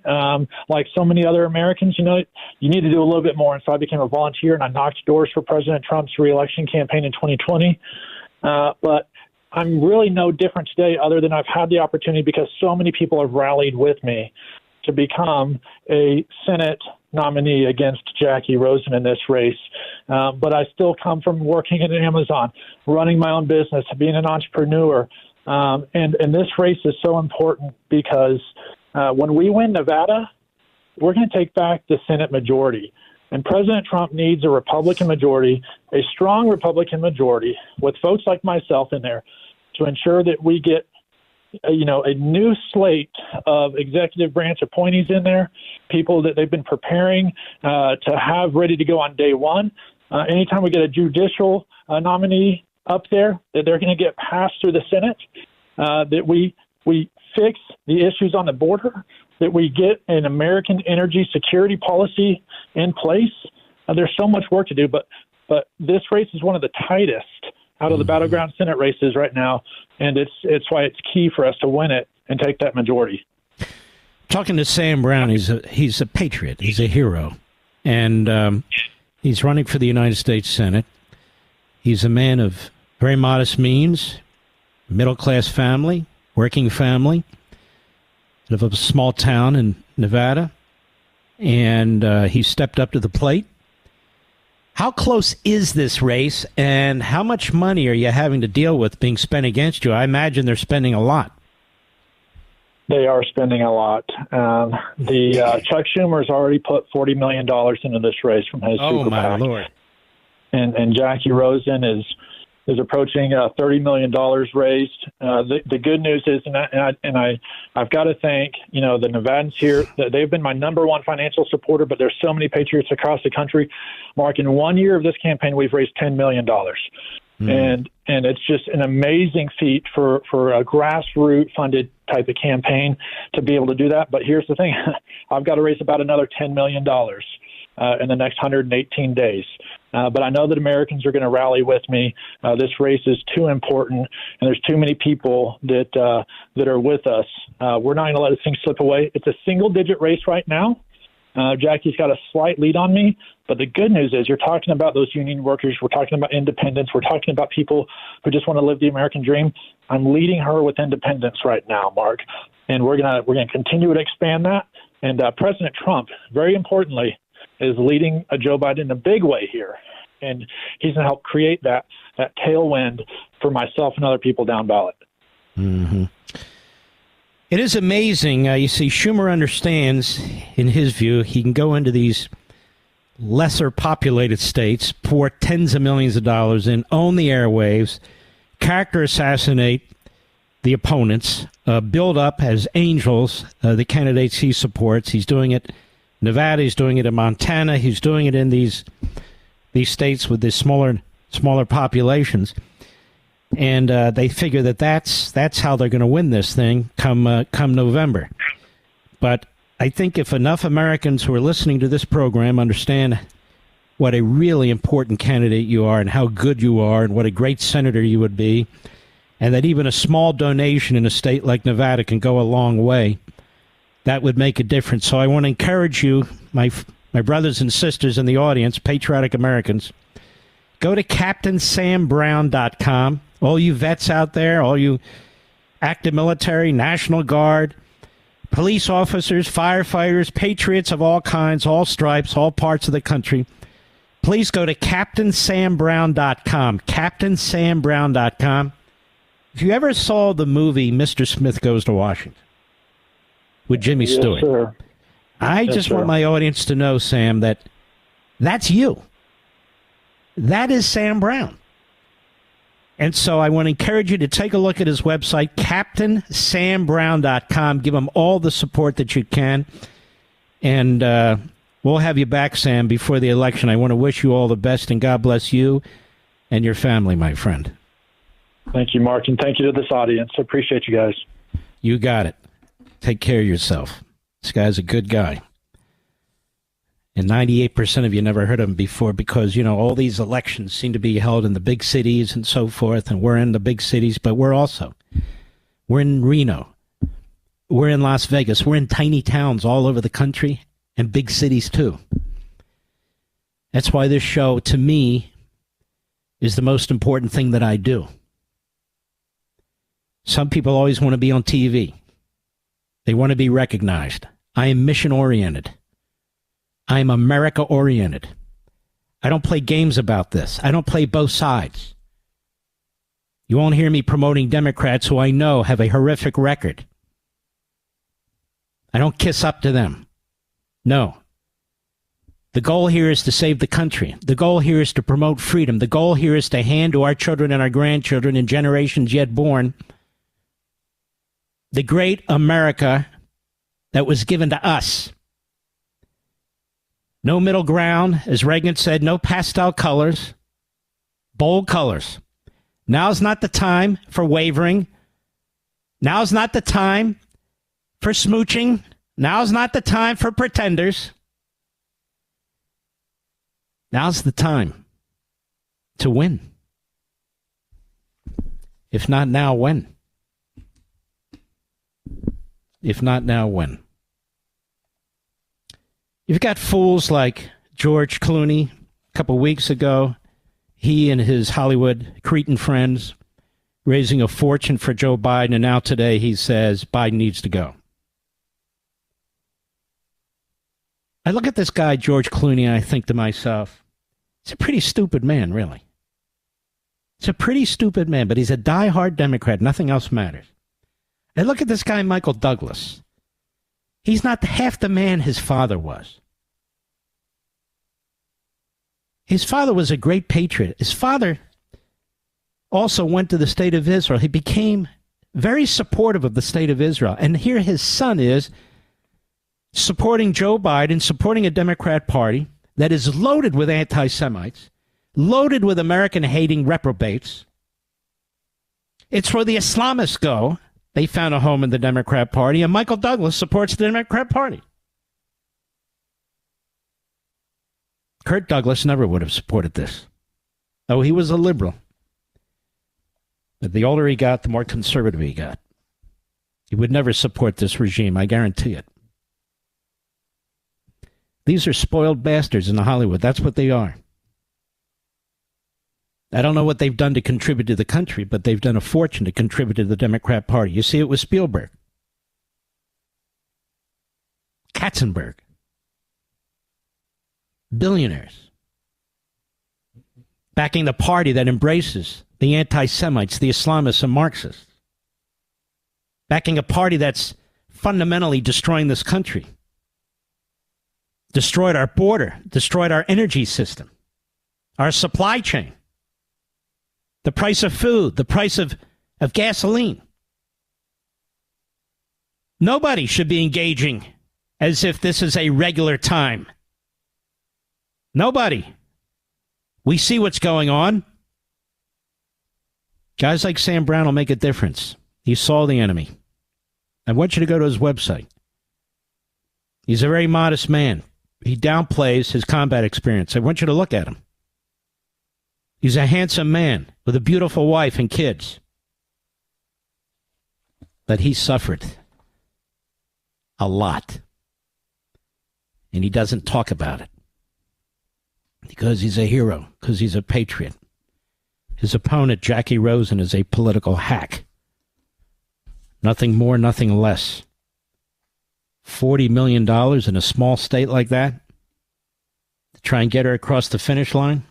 like so many other Americans, you need to do a little bit more. And so I became a volunteer, and I knocked doors for President Trump's reelection campaign in 2020. But I'm really no different today, other than I've had the opportunity, because so many people have rallied with me, to become a Senate nominee against Jackie Rosen in this race. But I still come from working at Amazon, running my own business, being an entrepreneur. And this race is so important because when we win Nevada, we're going to take back the Senate majority. And President Trump needs a Republican majority, a strong Republican majority, with folks like myself in there, to ensure that we get a new slate of executive branch appointees in there, people that they've been preparing to have ready to go on day one. Anytime we get a judicial nominee up there, that they're going to get passed through the Senate, that we fix the issues on the border, that we get an American energy security policy in place. There's so much work to do, but this race is one of the tightest out of the battleground Senate races right now, and it's why it's key for us to win it and take that majority. Talking to Sam Brown, he's a patriot. He's a hero, and he's running for the United States Senate. He's a man of very modest means, middle-class family, working family, of a small town in Nevada, and he stepped up to the plate. How close is this race, and how much money are you having to deal with being spent against you? I imagine they're spending a lot. They are spending a lot. Chuck Schumer's already put $40 million into this race from his super PAC. Oh, my Lord. And Jackie Rosen is approaching $30 million raised. The good news is, I've got to thank, the Nevadans here. They've been my number one financial supporter, but there's so many patriots across the country. Mark, in 1 year of this campaign, we've raised $10 million. And it's just an amazing feat for a grassroots funded type of campaign to be able to do that. But here's the thing. I've got to raise about another $10 million in the next 118 days. But I know that Americans are going to rally with me. This race is too important, and there's too many people that are with us. We're not going to let this thing slip away. It's a single-digit race right now. Jackie's got a slight lead on me, but the good news is you're talking about those union workers. We're talking about independents. We're talking about people who just want to live the American dream. I'm leading her with independence right now, Mark, and we're gonna continue to expand that. And President Trump, very importantly, is leading Joe Biden in a big way here, and he's going to help create that tailwind for myself and other people down ballot. Mm-hmm. It is amazing. You see, Schumer understands, in his view, he can go into these lesser populated states, pour tens of millions of dollars in, own the airwaves, character assassinate the opponents, build up as angels the candidates he supports. He's doing it in Nevada. He's doing it in Montana. He's doing it in these states with the smaller populations. And they figure that's how they're going to win this thing come November. But I think if enough Americans who are listening to this program understand what a really important candidate you are and how good you are and what a great senator you would be, and that even a small donation in a state like Nevada can go a long way, that would make a difference. So I want to encourage you, my brothers and sisters in the audience, patriotic Americans, go to CaptainSamBrown.com. All you vets out there, all you active military, National Guard, police officers, firefighters, patriots of all kinds, all stripes, all parts of the country, please go to CaptainSamBrown.com. CaptainSamBrown.com. If you ever saw the movie Mr. Smith Goes to Washington with Jimmy Stewart, sir. I just want my audience to know, Sam, that's you. That is Sam Brown. And so I want to encourage you to take a look at his website, CaptainSamBrown.com. Give him all the support that you can. And we'll have you back, Sam, before the election. I want to wish you all the best, and God bless you and your family, my friend. Thank you, Mark, and thank you to this audience. I appreciate you guys. You got it. Take care of yourself. This guy's a good guy. And 98% of you never heard of him before because, all these elections seem to be held in the big cities and so forth, and we're in the big cities, but we're in Reno. We're in Las Vegas. We're in tiny towns all over the country and big cities, too. That's why this show, to me, is the most important thing that I do. Some people always want to be on TV. They want to be recognized. I am mission-oriented. I'm America-oriented. I don't play games about this. I don't play both sides. You won't hear me promoting Democrats who I know have a horrific record. I don't kiss up to them. No. The goal here is to save the country. The goal here is to promote freedom. The goal here is to hand to our children and our grandchildren and generations yet born the great America that was given to us. No middle ground, as Reagan said, no pastel colors, bold colors. Now's not the time for wavering. Now's not the time for smooching. Now's not the time for pretenders. Now's the time to win. If not now, when? If not now, when? You've got fools like George Clooney. A couple weeks ago, he and his Hollywood cretin friends raising a fortune for Joe Biden, and now today he says Biden needs to go. I look at this guy, George Clooney, and I think to myself, he's a pretty stupid man, really. He's a pretty stupid man, but he's a diehard Democrat. Nothing else matters. I look at this guy, Michael Douglas. He's not half the man his father was. His father was a great patriot. His father also went to the state of Israel. He became very supportive of the state of Israel. And here his son is supporting Joe Biden, supporting a Democrat Party that is loaded with anti-Semites, loaded with American-hating reprobates. It's where the Islamists go. They found a home in the Democrat Party, and Michael Douglas supports the Democrat Party. Kirk Douglas never would have supported this. Oh, he was a liberal. But the older he got, the more conservative he got. He would never support this regime, I guarantee it. These are spoiled bastards in Hollywood. That's what they are. I don't know what they've done to contribute to the country, but they've done a fortune to contribute to the Democrat Party. You see it with Spielberg, Katzenberg, billionaires, backing the party that embraces the anti-Semites, the Islamists, and Marxists, backing a party that's fundamentally destroying this country, destroyed our border, destroyed our energy system, our supply chain, the price of food, the price of gasoline. Nobody should be engaging as if this is a regular time. Nobody. We see what's going on. Guys like Sam Brown will make a difference. He saw the enemy. I want you to go to his website. He's a very modest man. He downplays his combat experience. I want you to look at him. He's a handsome man with a beautiful wife and kids. But he suffered a lot. And he doesn't talk about it. Because he's a hero, because he's a patriot. His opponent, Jackie Rosen, is a political hack. Nothing more, nothing less. $40 million in a small state like that to try and get her across the finish line?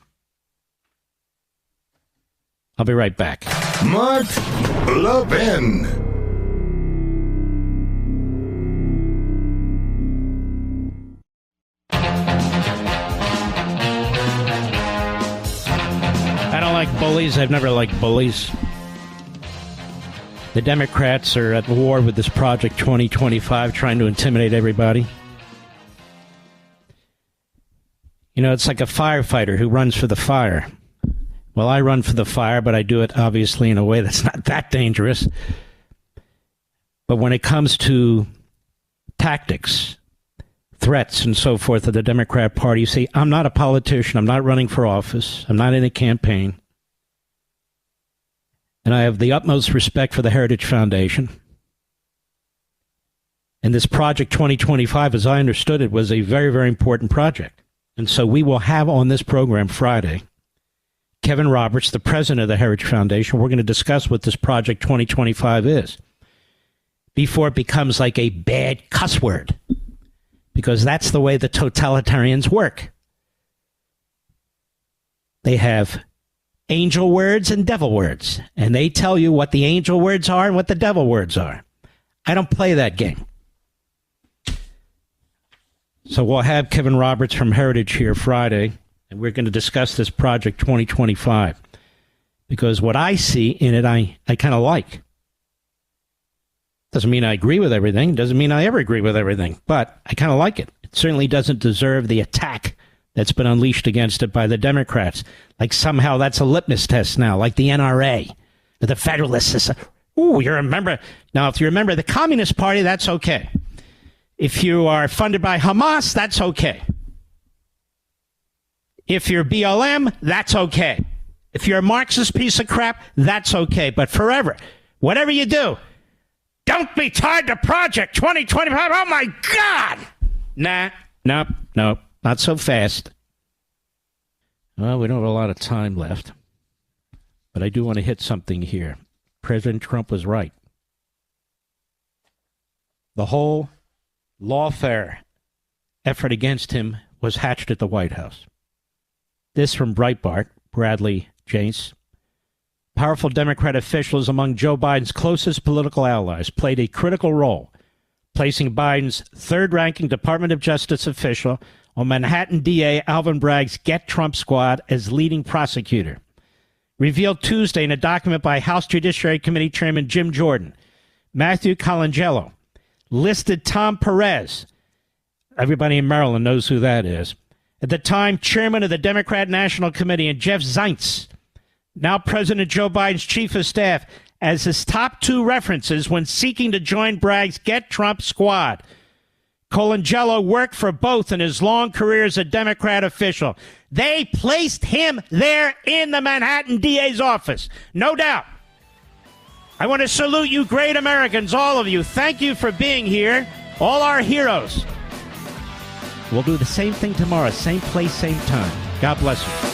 I'll be right back. Mark Levin. I don't like bullies. I've never liked bullies. The Democrats are at war with this Project 2025, trying to intimidate everybody. You know, it's like a firefighter who runs for the fire. Well, I run for the fire, but I do it obviously in a way that's not that dangerous. But when it comes to tactics, threats, and so forth of the Democrat Party, you see, I'm not a politician. I'm not running for office. I'm not in a campaign. And I have the utmost respect for the Heritage Foundation. And this Project 2025, as I understood it, was a very, very important project. And so we will have on this program Friday Kevin Roberts, the president of the Heritage Foundation. We're going to discuss what this Project 2025 is before it becomes like a bad cuss word, because that's the way the totalitarians work. They have angel words and devil words, and they tell you what the angel words are and what the devil words are. I don't play that game. So we'll have Kevin Roberts from Heritage here Friday, and we're going to discuss this Project 2025, because what I see in it, I kind of like. Doesn't mean I agree with everything. Doesn't mean I ever agree with everything, but I kind of like it. It certainly doesn't deserve the attack that's been unleashed against it by the Democrats. Like somehow that's a litmus test now, like the NRA, or the Federalists. Ooh, you're a member. Now, if you're a member of the Communist Party, that's okay. If you are funded by Hamas, that's okay. If you're BLM, that's okay. If you're a Marxist piece of crap, that's okay. But forever, whatever you do, don't be tied to Project 2025. Oh, my God. Nah, nope, not so fast. Well, we don't have a lot of time left. But I do want to hit something here. President Trump was right. The whole lawfare effort against him was hatched at the White House. This from Breitbart, Bradley Jace. Powerful Democrat officials among Joe Biden's closest political allies played a critical role, placing Biden's third-ranking Department of Justice official on Manhattan DA Alvin Bragg's Get Trump squad as leading prosecutor. Revealed Tuesday in a document by House Judiciary Committee Chairman Jim Jordan, Matthew Colangelo listed Tom Perez. Everybody in Maryland knows who that is. At the time, chairman of the Democrat National Committee, and Jeff Zients, now President Joe Biden's chief of staff, as his top two references when seeking to join Bragg's Get Trump squad. Colangelo worked for both in his long career as a Democrat official. They placed him there in the Manhattan DA's office. No doubt. I want to salute you great Americans, all of you. Thank you for being here. All our heroes. We'll do the same thing tomorrow, same place, same time. God bless you.